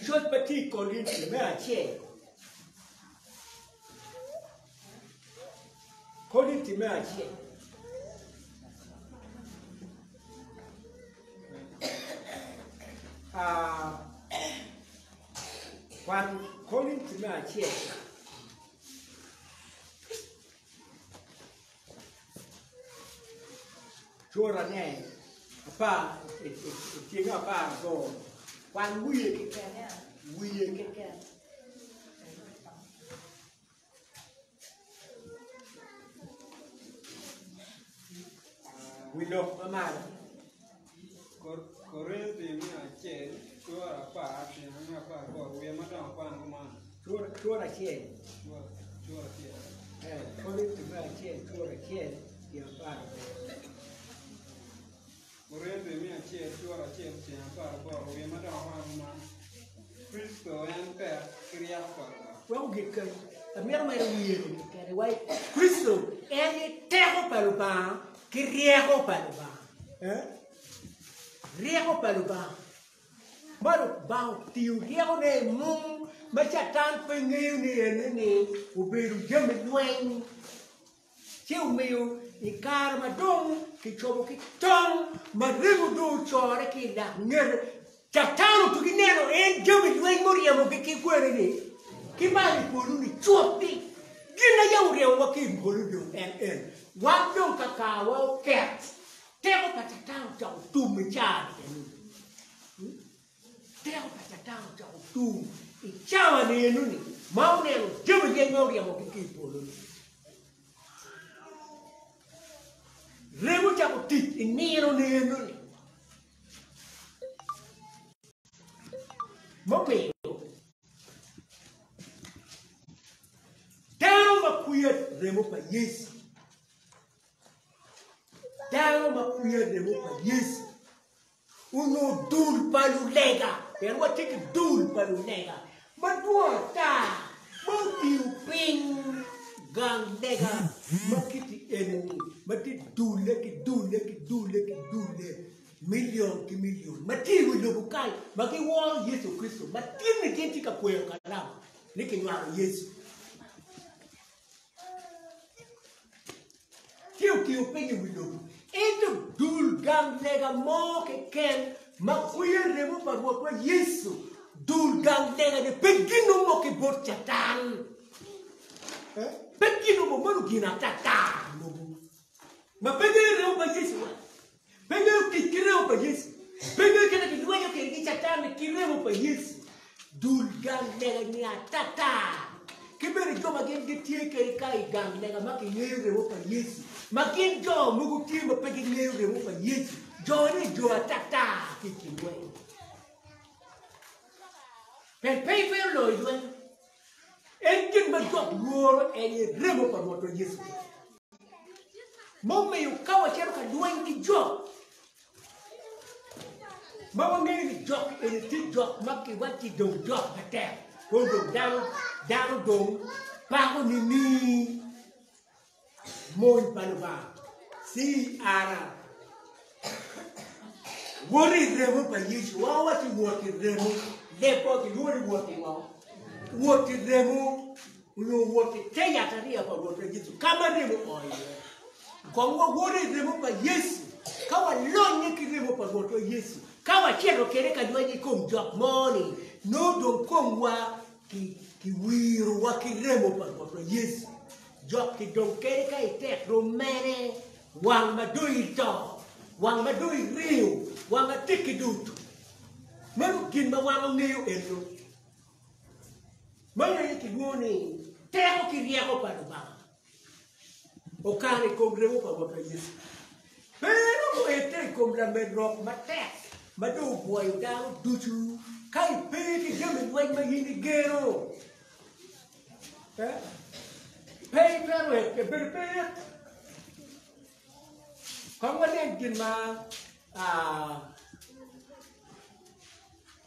should petit colin me a che colin ti me a che quando colin ti me a che chora ne pa tiếng ở ba rồi quan nguy cái nguy lộc ở mà Korea thì mình ở trên chúa ở pa thì mình ở pa có về mà đang quan của mình chúa là trên chúa là trên Korea thì mình ở trên chúa là trên thì ở pa Korea thì mình ở trên chúa là trên thì ở pa có về mà đang quan của mình Cristo yang ke kriya pa Well, get good. A mere way to weird, get away. Crystal, and terro para o bar, que riego para o bar. Riego para o bar. Mas o bar, tio, riego nem mum, mas já tá penguinho nem o beiro de amendoim. Seu meu, e karma dom, que chobo que tom, mas rigo do chora que dá ner. Chatano to Ginero and Jimmy Wayne Moriamo Kiki Query. Kimari Pulu, Choti. Gina Yauria Wakim Pulu and one don't cacao cat. Tell Patatown to Michard. Tell Patatown to Chawani and Nuni. Mountain, Jimmy Moriamo Kiki Pulu. Remo Chapotit in Nero Nuni. Mommy. Down my queer remote yes. Down my queer remote yes. Uno dul palulega. And what take a dul palulega? But what? But you ping gang nega. Makiti enemy. But it do million ki million. Mati wilobukai. Maki wall Yesu Christo. Mati ni jinti ka kweo karama. Niki nywalo Yesu. Kiu penye wilobu. Ito dul gang nega mo ke ken. Makuya remo parwa Yesu. Dul gang nega de pegino mo ke bot chatan. Pegino mo manu gina chatan. Ma pegino remo pa Yesu. Pegino kikireo pa Yesu. Pegino kena kiduenyo ke chatan kiremo pa Yesu. Dul gang nega ni atata. Kibere jo magen getie ke kai gang nega maki remo pa Yesu. Makin jo mugu kima pegi remo pa Yesu. Jo ni jo atata kikiduenyo. Per pay per lo iduen. Engin ma jo luoro e remo pa moto Yesu. Mome yu kawa chero ka dueng ki jo. Mama ngeni ni jo e ti jo maki wati dong jo kate. Ko dong dano dong pa ko ni moy panba. C.E.R. Wori remo pa Yesu. Wa wati woti remo. Lepo ki wori woti wa. Woti remo. Uno woti te yataria pa woti Yesu. Kama remo oye. Kongo wori remo pa Yesu. Kawa lonye ki remo pa woti Yesu. Kawa chero kere ka duenye kum jok money. No don kongwa ki wiru wa ki remo pa woti Yesu. Jok ki don kere ka itek romene. Wang madui to. Wang madui riu. Wang atiki dutu. Manu kin ma wang ngeu eno. Manu yiki duoni. Teko ki rieko pa dubanga. Okare kongrewo pa wata Yesu. Pero mo ete komla medrok matek. Madu boy down dutu. Kai peki jamin wang mahini gero. Pay pero ete berpet. Kung wala din ma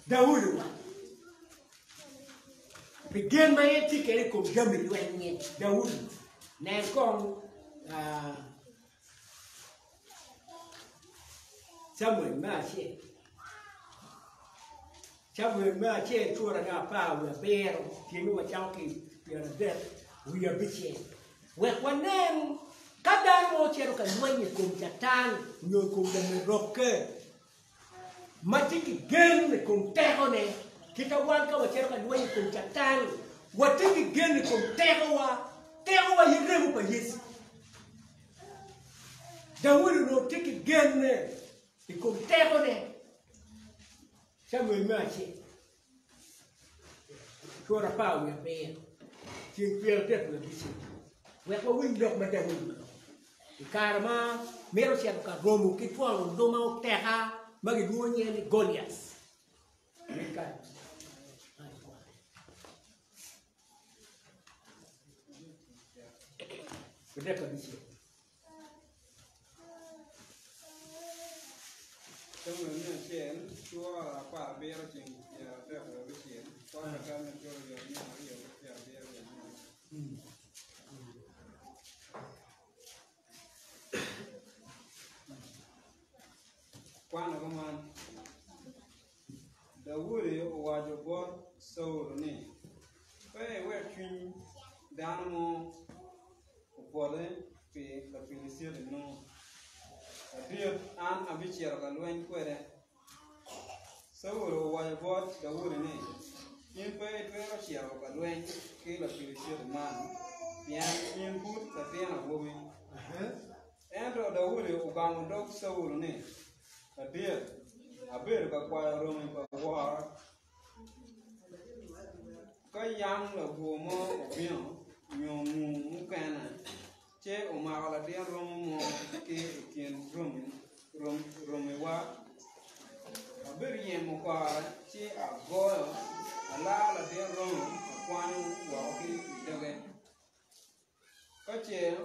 Daulo. Bigyan mo yan tikere kung gamit yung niya. Daulo. Nengkong Samuel Mache. Samuel Mache chura nga pa wala pero tinu wa chauki yana det wiya biche. Wekwanem kada mo chero ka mwenye kumchatan nyo kumdameroke. Matiki gen kumtegone. Kita wanka wa chero ka mwenye kumchatan. Watiki gen kumtegowa. Tegowa yiremu pa Yesu. Dawulu no tiki gen kumtegone. Samuel Mache. Chora pau ya pe. Ting piel tet na bisi. Wekwa windok madawulu. KARAMA mero siap ka romu kitwalo doma terra magi duonye ni Golias. Mekai. Berapa bisi? Sebenarnya tyen tua apa biar cing ya terus bisi. Kau akan menjual yang ya biar Kwana kaman da wuri wajo bor so ni pe we twin danamo pole pe la finisir no abiot an abichier ka lwen kwere Sawuro wa bot da wuri ne. In pe twero chiaro ka lwen ki la pilisio de man. Pian in put ka tiana wobi. Ento da wuri ugamu dok sawuro ne. Adir aber ka kwa romi pa war. Ka yang la gumo obion nyomu mukana. Che umara dia romo ki kien romi wa. Aber yemo kwa che agoyo ala la dia romo kwanu wa ki doge. Ka che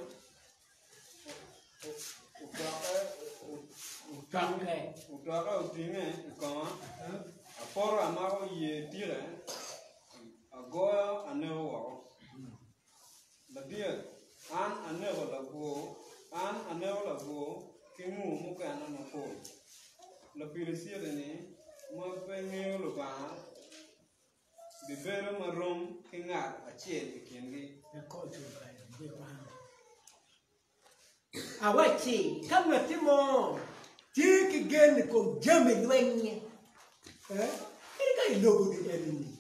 utaka utime kama aporo amaro ye tire agoyo anewo wa. La dia an anewo la go kingu mukana no ko. La pilesia de ne ma penyo lo ba de vero marom kinga a chie kingi awachi kama timo tiki gen ko jame lwenye ika ilogo di elini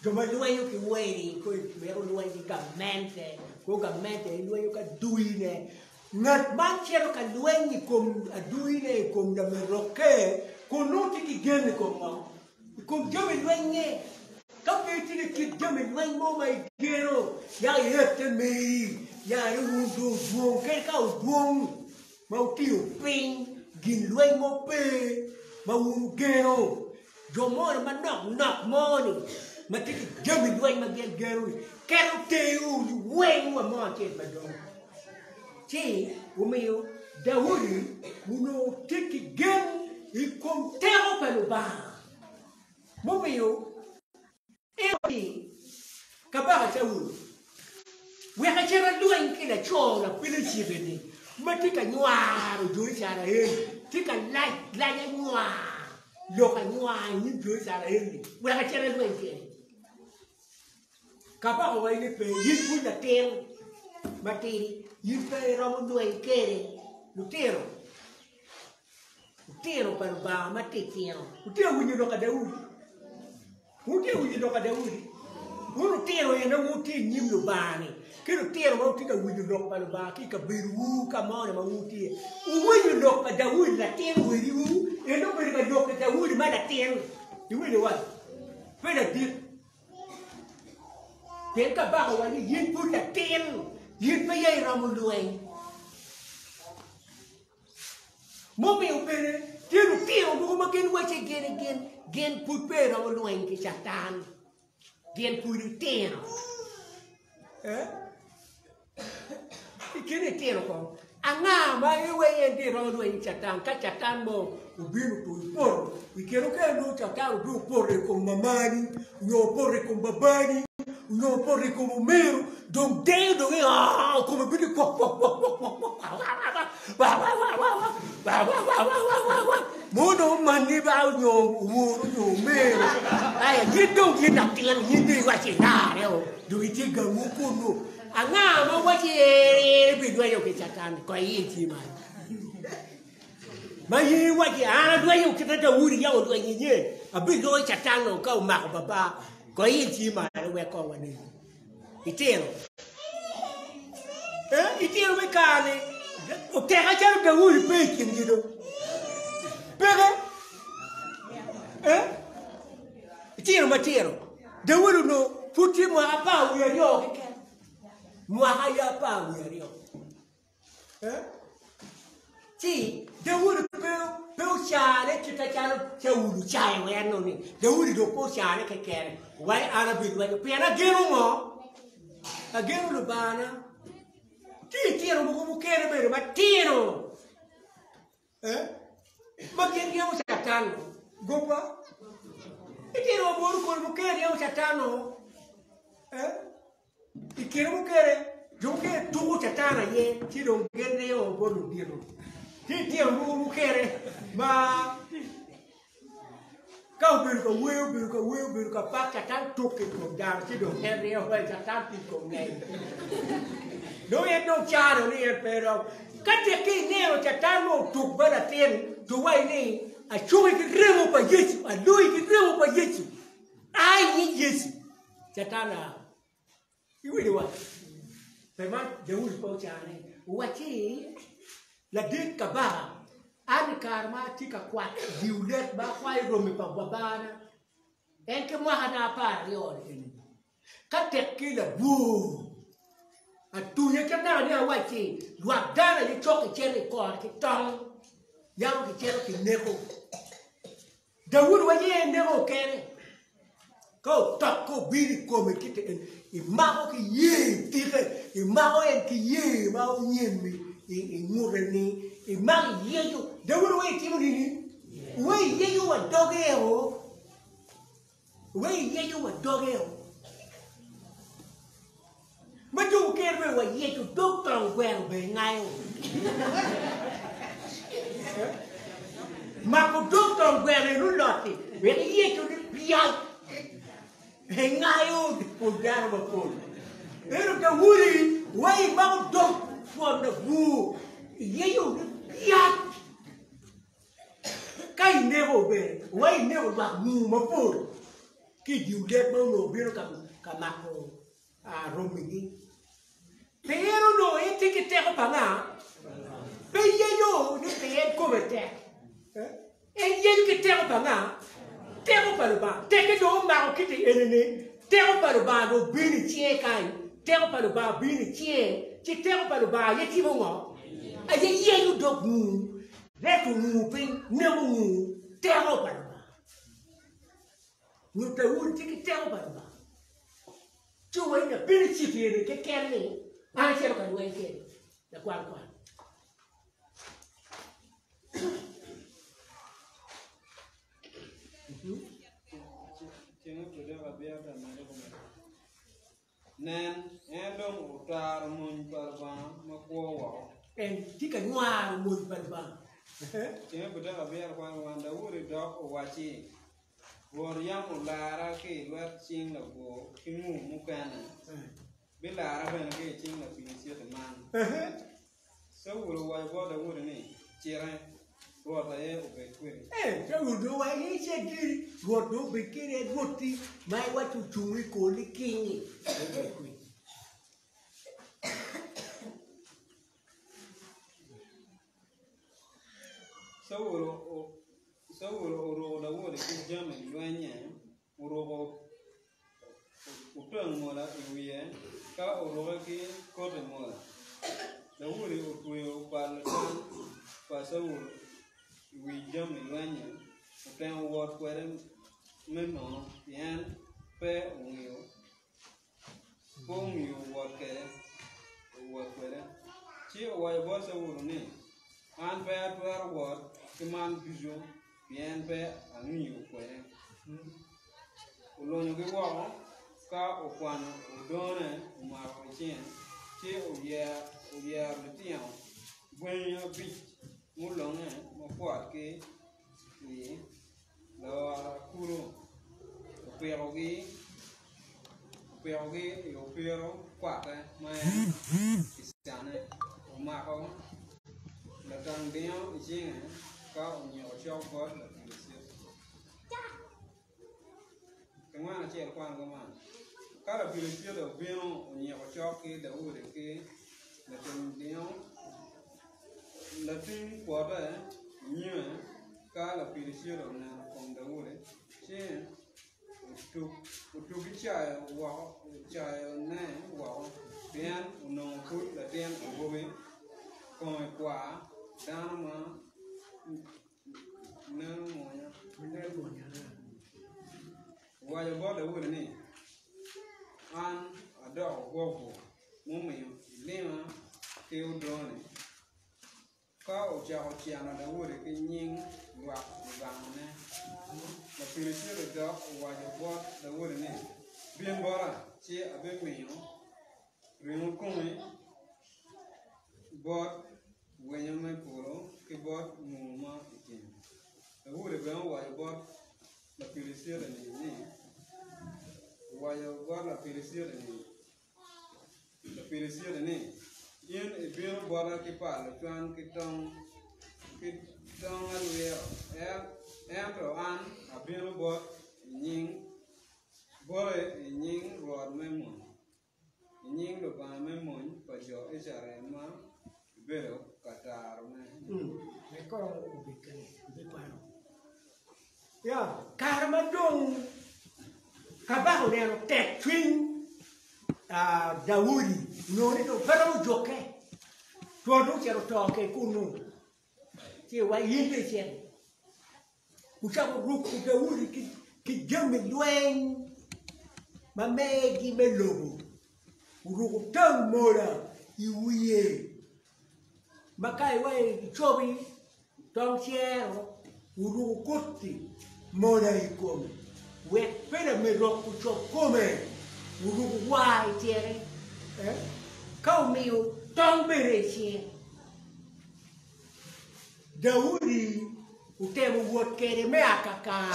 joma lwenyo ki weni ko mero lwenyo ka mente ko ka mente lwenyo ka duine ngat manchero ka lwenyi kom aduine kom da meroke ko noti ki gen ko jame lwenye ka peti ki jame lwenyo mo mai gero ya yete me ya rudo duong ke ka duong mau tio ping gin lwenyo mo pe mau gero jomo ma nok money ma tiki jame lwenyo ma gero kero teu wen mo mo che ba do Che, umeo, Daudi, uno tiki gen, I contero pelo ba. Momeo, e capara teu. We ha c'era due in che la chola, pile ci vedi. Ma tika nywalo, due sarà tika la nywalo. Lo ka nywalo, ni due sarà we ha c'era due in che. Capara vai ne pe, il pu da ter. Materi il romo due kere lutero per ba matetino lutero winyo doka Daudi uno tero e non uti nyimno bani che lutero ma uti ka winyo doka ba ki ka biru ka mone ma uti winyo doka Daudi la tero wiru e non per ka doka Daudi ma la tero you will what per dir per ka ba wani yin pu la tero yin pa yai ramu lueng mo me upere tiro mo ma ken wache gen put pe ramu lueng ki chatan gen puri tiro ikene tiro ko anga ma iwe yen ramu lueng chatan ka chatan mo ubinu tu por ikero ke no chatan du porre con mamani no porre con babani no porre como mero don dedo come vedi mono mani ba no mero ai gido gina tien hindi wa ci dare do iti gamu kuno anga ma wa ci bi do yo ke chatan ko yi ti ma yi wa ci ana do yo ke ta wuri ya do yi abi do chatan no ka ma baba ko yi ti ma we ko wa ni itero itero me cane o terra c'era da uri pecchi dido pega itero matero da uri no futi mo apa wi rio che mo ha ya pa wi rio sì da uri pe usare che ta c'è uri c'è we no ni da uri do po usare che kere wai arabi we pena gero mo agero lo bana tiro mo kere bere ma tiro ma che andiamo satano gopa tiro mo kere andiamo satano e che mo kere gioche tu satana ye ti don genne o bonu diro ti tiro mo kere ma kau biru ka pak chatan tuke ko dar ti do herre o vai chatan ti ko ngai no ye no charo ni pero kate ki nero chatan mo tuk bana tien tu wai ni a chui cái remo pa Yesu, a lui cái remo pa Yesu. Ai ni Yesu. Chatana. Iwi ni wa. Phải mà để uống bao trà này, uống chi là đi cả ba, anh KARAMA chỉ cả quạt nhiều lên ba khoai rồi mình bảo ba na, em cái mà hana pa rồi, các tết kia là bu, à tụi những cái nào đi uống chi, loạt đá là những chỗ cái chén này còn cái tông, nhau cái chén cái neko, để uống uống gì neko cái này. Kau tak kau biri kau mesti imau ke ye tiga imau yang ke ye mau nyembi ngurani imau ye tu dawur we timu ni we ye you wa dogeo we ye you wa dogeo maju ke we wa ye tu dog tong quen be ngai mà có dog tong quen này nó lọt thì we ye tu piao Hãy ngay ưu phùn ra mà phùn. Thế rồi cái vui quay bao độc phùn là vù. Dễ dụ nó piát. Cái nè bộ bề. Quay nè bộ bạc mù mà phùn. Cái điều đẹp bao nổ biết nó cả mặt rồi. À rồi mình đi. Thế nó nổ ấy thì cái tèo bằng à. Bây giờ dụ nó cái em cô về tèo. Em dễ cái tèo bằng à. Teo paruba, teke do maro kiti enene. Teo paruba do bini chie kai. Teo paruba bini chie. Chi teo paruba ye ti mongo. Aye ye you do mu. Retu mu pin nebu mu. Teo paruba. Nu te uri tiki teo paruba. Chuwa ina bini chi fiere ke kerne. Ana chero ka duwe kene. Na kwan kwan. Nên em đông ủ trà mùn bà bà mà cô vào em chỉ cần ngoa mùi bà bà chứ bây giờ bây giờ quan quan đâu đi đọc ở ngoài chi vừa yam một Lare cái loạt chinh là của cái ngủ mua can này biết Lare bên cái chinh là bình siêu tầm man số vừa ngoài qua đâu đi này chia ra ruột là em phải quên cái ruột ngoài cái xe kia ruột nó bị cái này ruột thì mai qua chú chú ấy cố lấy kinh phải quên số vừa đâu đi cái jam mình loan nhỉ vừa trường mùa là vui các vừa cái cốt mùa đâu đi vừa vào và số we jam in wanya utan word kwere men no yan pe ungyo pom yu word kwere chi wa bo sa wuru ni an pe atwar word kiman bijo yan pe anu kwere ulonyo ge wa ka okwan udone ma ko chen chi uya bitian gwenyo bi mulong mo kwat ke ni la kuro perogi yo pero kwat ma isane o ma ko la dang deo jing ka o nyo cho ko la sia kama na che kwan ko ma ka la sia do beno o nyo cho ke da u de ke la dang deo la tin qua đây nhiều cá là phi siêu đồng nào còn đâu đấy chứ tụ cái chài này wow tiền nông phút là tiền ở vô bên còn quả đan mà nương mồi nhá ngoài bao đâu đấy này ăn ở đâu vô muốn mình lên kêu đồ này có ở chợ nó đã mua được cái nhing hoặc vàng này là phi siêu được đó ngoài bót đã mua được này biên bó là chỉ ở bên mình riêng công ấy bót với nhau mấy polo cái bót mù mà cái đã mua được bên ngoài bót là phi siêu là này ngoài bót là phi siêu là này yên bên bó là cái pa là choan cái tông dong alweo to an abiro bot nying boy nying rod memon nying do ba memon pa jo isarema bero katar me ko ubikan Tekwaro ya karama dong kabao ne no tek twin Daudi no ni do pero joke to do chero toke kunu ti wa yinde chen uchago ruku Daudi ki jame lwen ma megi melobo uruku tang mora iwiye makai wa chobi tong C.E.R uruku kutti mora ikom we pera me roku chokome uruku wai tiere kau miu tong berechi Daudi utemu wot kere me akaka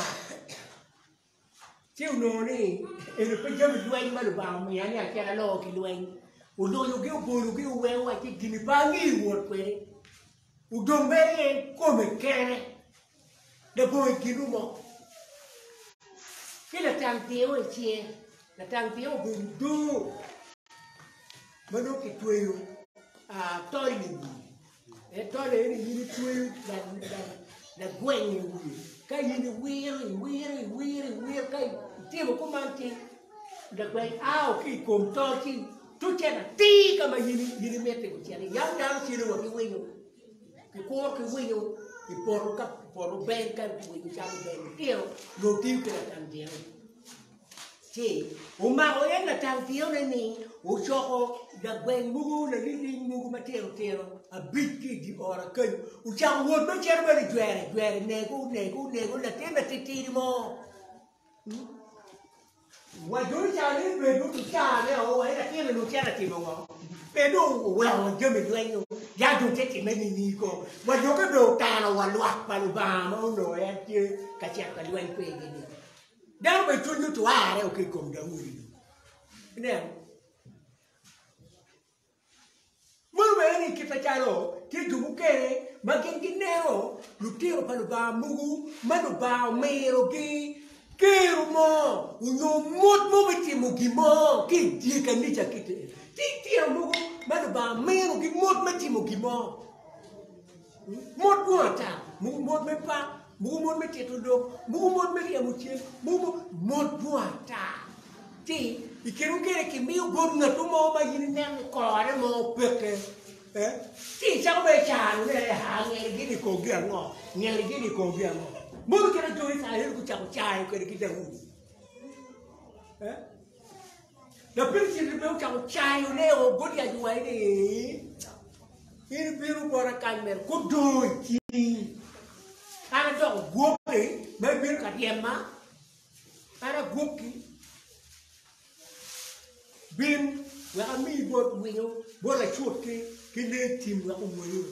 Tiu no ni ele peja luen malu ba mi ani akera lo ki luen udo yo ge bolu ge we wa ki gini bangi wot kwe udo mbere come kere de boy kinu mo kila tantio e chie la tantio bundu mano ki tweyo tori ni e tori ni tweyo da gwen ni kai ni wir kai tiemo comanti da gwen au ki kom torti tu chena ti kama yini mete ko chena yang si lo ki winyo ki winyo ki poro ben kan ki winyo cha ben tio no tiu ke la tantio si o ma o na tantio ni o choko da gwen mugu la lili mugu matero a biki di ora kai o cha wot ma cher ba di juere nego la tema titiri mo wa do cha ni be do cha ne o wa la tema no cha na ti mo be do wa je me duenyo ya do te ti me ni ko wa do ka do ta no wa lwa pa lu ba mo no e ti ka cha ka duen pe ni da be tu ni tu are o ke kom da uri ne Mulweni kitacharo kijubukere makinginero lutiro paluba mugu manuba mero kiru mo unyo mut mo mugimo ki dika nicha kite titira mugu manuba mero ki mut mugimo mut buata mugu mut mepa mugu mut metitudo mugu mut meriamuche mugu mut buata ti ikirukere ki miu borna tumo ma yinen kore mo peke ti sa be chanu le ha ngere gini ko giango mo kere jori sa hele ku chai ko ki dahu da pirsi le mo chai le o godi aju wai ni ini biru bora kamer ku do ti ana do gope me bir ka diema ana goki bin wa mi bot winyo bola chutke kine tim wa umwe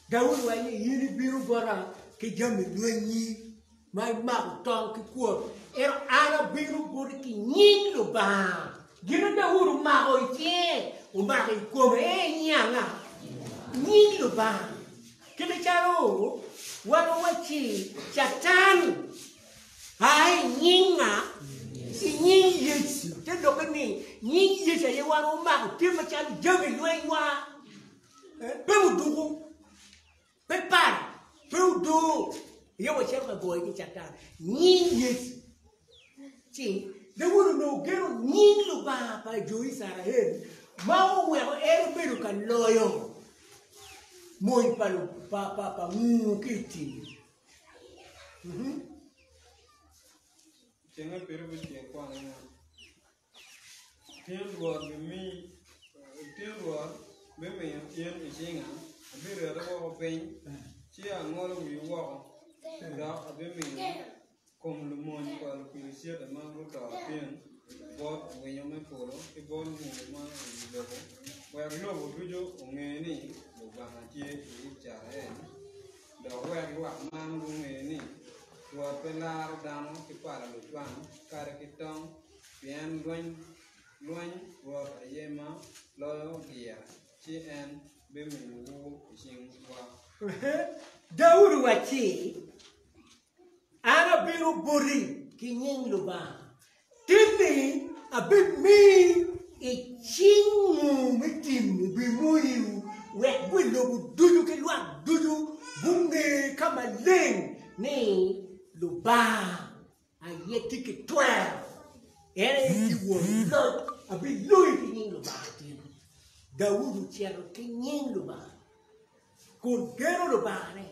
Daud wa ni yiri biru bora ke jami lwenyi mai ma tong ki ko ana biru bora ki nyin lo ba gina Daud ma o tie o ma ko me nyanga nyin lo ba kile charo wano wachi chatan ai nyinga si nyingi Yesu te dokani nyingi Yesu ye wano ma te ma chan jami lwenwa pe udugu pe para pe udu ye wa cheka boy ki chatan nyingi Yesu ti de wuru no gero nyingi lo ba pa joi sara he ma o we ero beru kan loyo moi palo pa kiti Chenga pero biche kwa na tien ruor be me tien ishinga abiro da ko pen chi angolo wi wo da abe me kom lu mon ko lu pilisia da mango ta tien bot we yo me polo e bon mu ma lobo wa lobo tujo ngeni lo ba tie e cha e da wa mango ngeni wa pelar dano ki para lu twan kare ki tong bien loin wa yema lo dia tyen be mi wu sing wa Dauru wachi ana biru buri kinying luba tini abit mi ichingu mitimu bimuyu wek wilu dudu ke luak dudu bunge kama ling ni luba ayeti ke 12 ere iwo lot abit lui kinying luba tini Dauru chero kinying luba con gero luba ne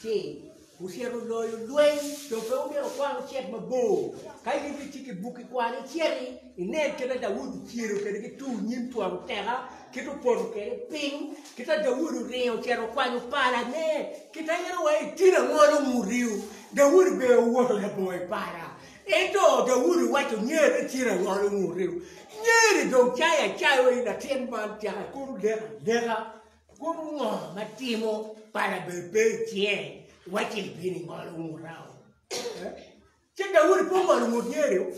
che usiero loyo luen do pe o mero kwano chet mabo kai ni tiki buki kwani chieri ine kena Dauru chiero ke ke tu nyim tuang terra ke to por ke ping kita Dauru reo chero kwano para ne kita ngero wai tira ngolo muriu Dauru be woto le boy para eto Dauru wacho nyere tira ngolo muriu nyere do chaya chayo ina temban tia kuru dera kuru ngo matimo para bebe tyen Wakil bini ngolo ngurao. Che Dauru po ngolo ngurnyere.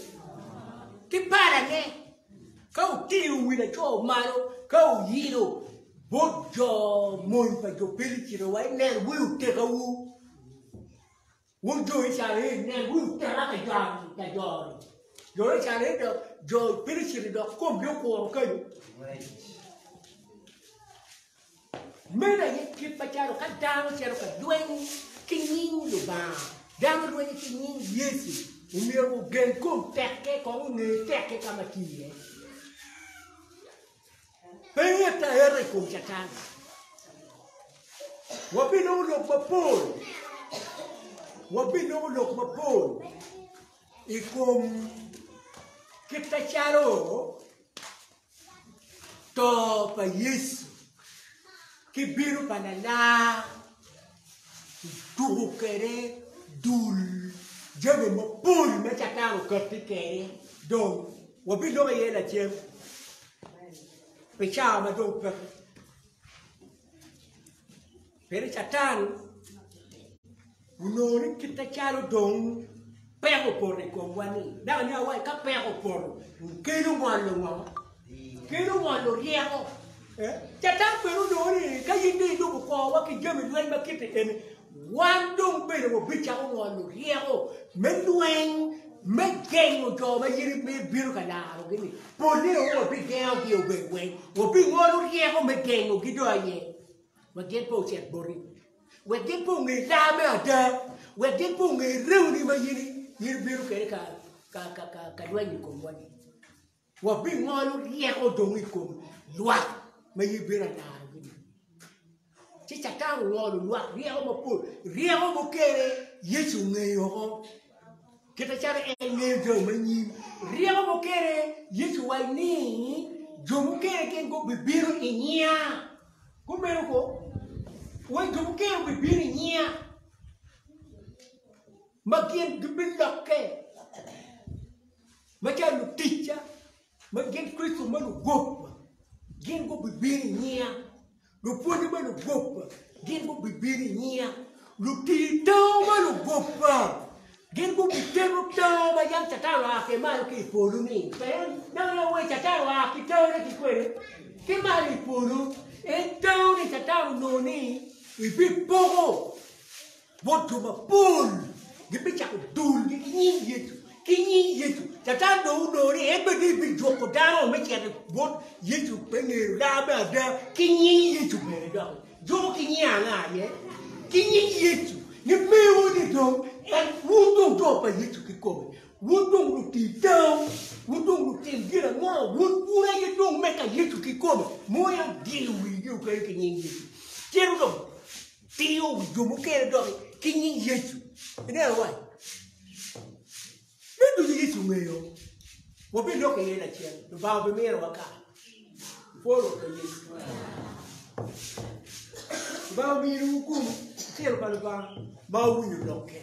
Ki para ne. Kau tiu wina cho malo. Kau yiro. Bojo mon pa jo pili chiro wai. Ner wiu te kau. Wun jo isale. Ner wiu te raka jari. Ta jari. Jo isale do. Jo pili chiro do. Kom bio koro kayo. Mena ye kipa charo. Ka dano charo ka dueng. Kinying luba, dama duenya kinying Yesu, umiro gen kum teke kong ne teke kama kiye. Pengeta ere kum chatan. Wabino lok mapol, wabino lok mapol. Ikum kita charo to pa Yesu, kibiru panala. Tuhu kere dul jabe mo pul me chakaro kati kere don wabi do ye la chem pe cha ma do per chatan unoni kita charo don pego por ko wani da ni wa ka pego por kero mo lo riego chatan pero doni ka yindi do ko wa ki jame lwen ba kite en Wandung bere mo bicha ko wanu riego mendueng megengo jo ma yiri me biru kana ro gini pone o bi gengo ki o be wen o bi ngolu riego megengo ki do aye wa gen po chet bori we gen po ngi la me ada we gen po ngi reuni ma yiri biru kere ka dwani ko wani wa bi ngolu riego do ngi ko lwa ma yiri biru na Ci chata ngolo lwa riego mo pu riego mo kere Yesu ngeyo kita cara ngeyo jo manyi riego mo kere Yesu wai ni jo mo kere ken go bibiru inya ko mero ko wai jo mo kere bibiru inya magien gibiloke magien lu ticha magien Kristo manu go gen go bibiru inya Lu poni manu gopa, gen go bibiri nia. Lu titau manu gopa, gen go bitero tau ma yang chatara ke malu ki polu ni. Pen, na we chatara ki tau ni ki kwere. Ke malu polu, tau ni chatara no ni. Ibi pogo, botu ma pol. Gibi chako dul, gibi yetu. Kinyi Yesu, chata no ni ebe di bi joko daro me chete bot Yesu pengeru da ba da kinyi Yesu bere da. Jo kinyi anga ye. Kinyi Yesu, ni me woni do en wudo do pa Yesu ki ko. Wudo lu ti down, wudo lu ti gira mo, wudo ye do me ka Yesu ki ko. Mo ya di wi yo ka kinyi Yesu. Tero do. Tio do mo kere do kinyi Yesu. Ene wa. Mendo di Yesu ngeyo. Wabi loke ye na chen. Ba be mero waka. Folo ke Yesu. Ba mi ru ku. Tielo pa ba. Ba wu loke.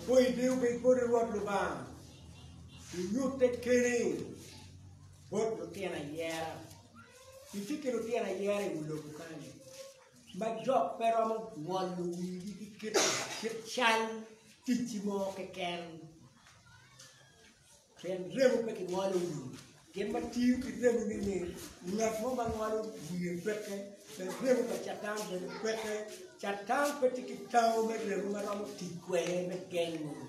Poi Dio che poi ruot lo ba. You take care. Bot lo tiene iera. You take lo tiene iera in lo bucane. Ma gioc però mo vuole che chan titimo che can. Sen revo perché vuole che mattiu che revo ni una forma vuole di perché per revo per chatang perché che tao per revo ma non ti quelle per gen.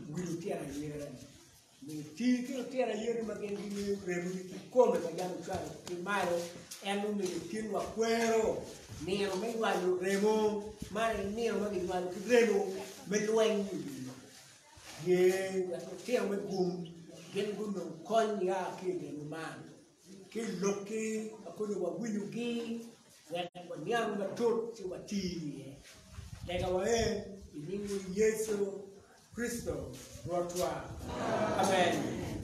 Guido tiara iera. Mi ti che tiara iera ma che di revo di come vogliamo fare primario e non mi ti lo quero. Nero me guardo remo, ma nero ma che guardo che remo me lo egni. Ye, tiara me gum, gen gum non cogna che ne man. Che locchi, a quello wa guido chi, wa niang ma tot si wa ti. Lega wa in nome di Gesù Cristo, Amen.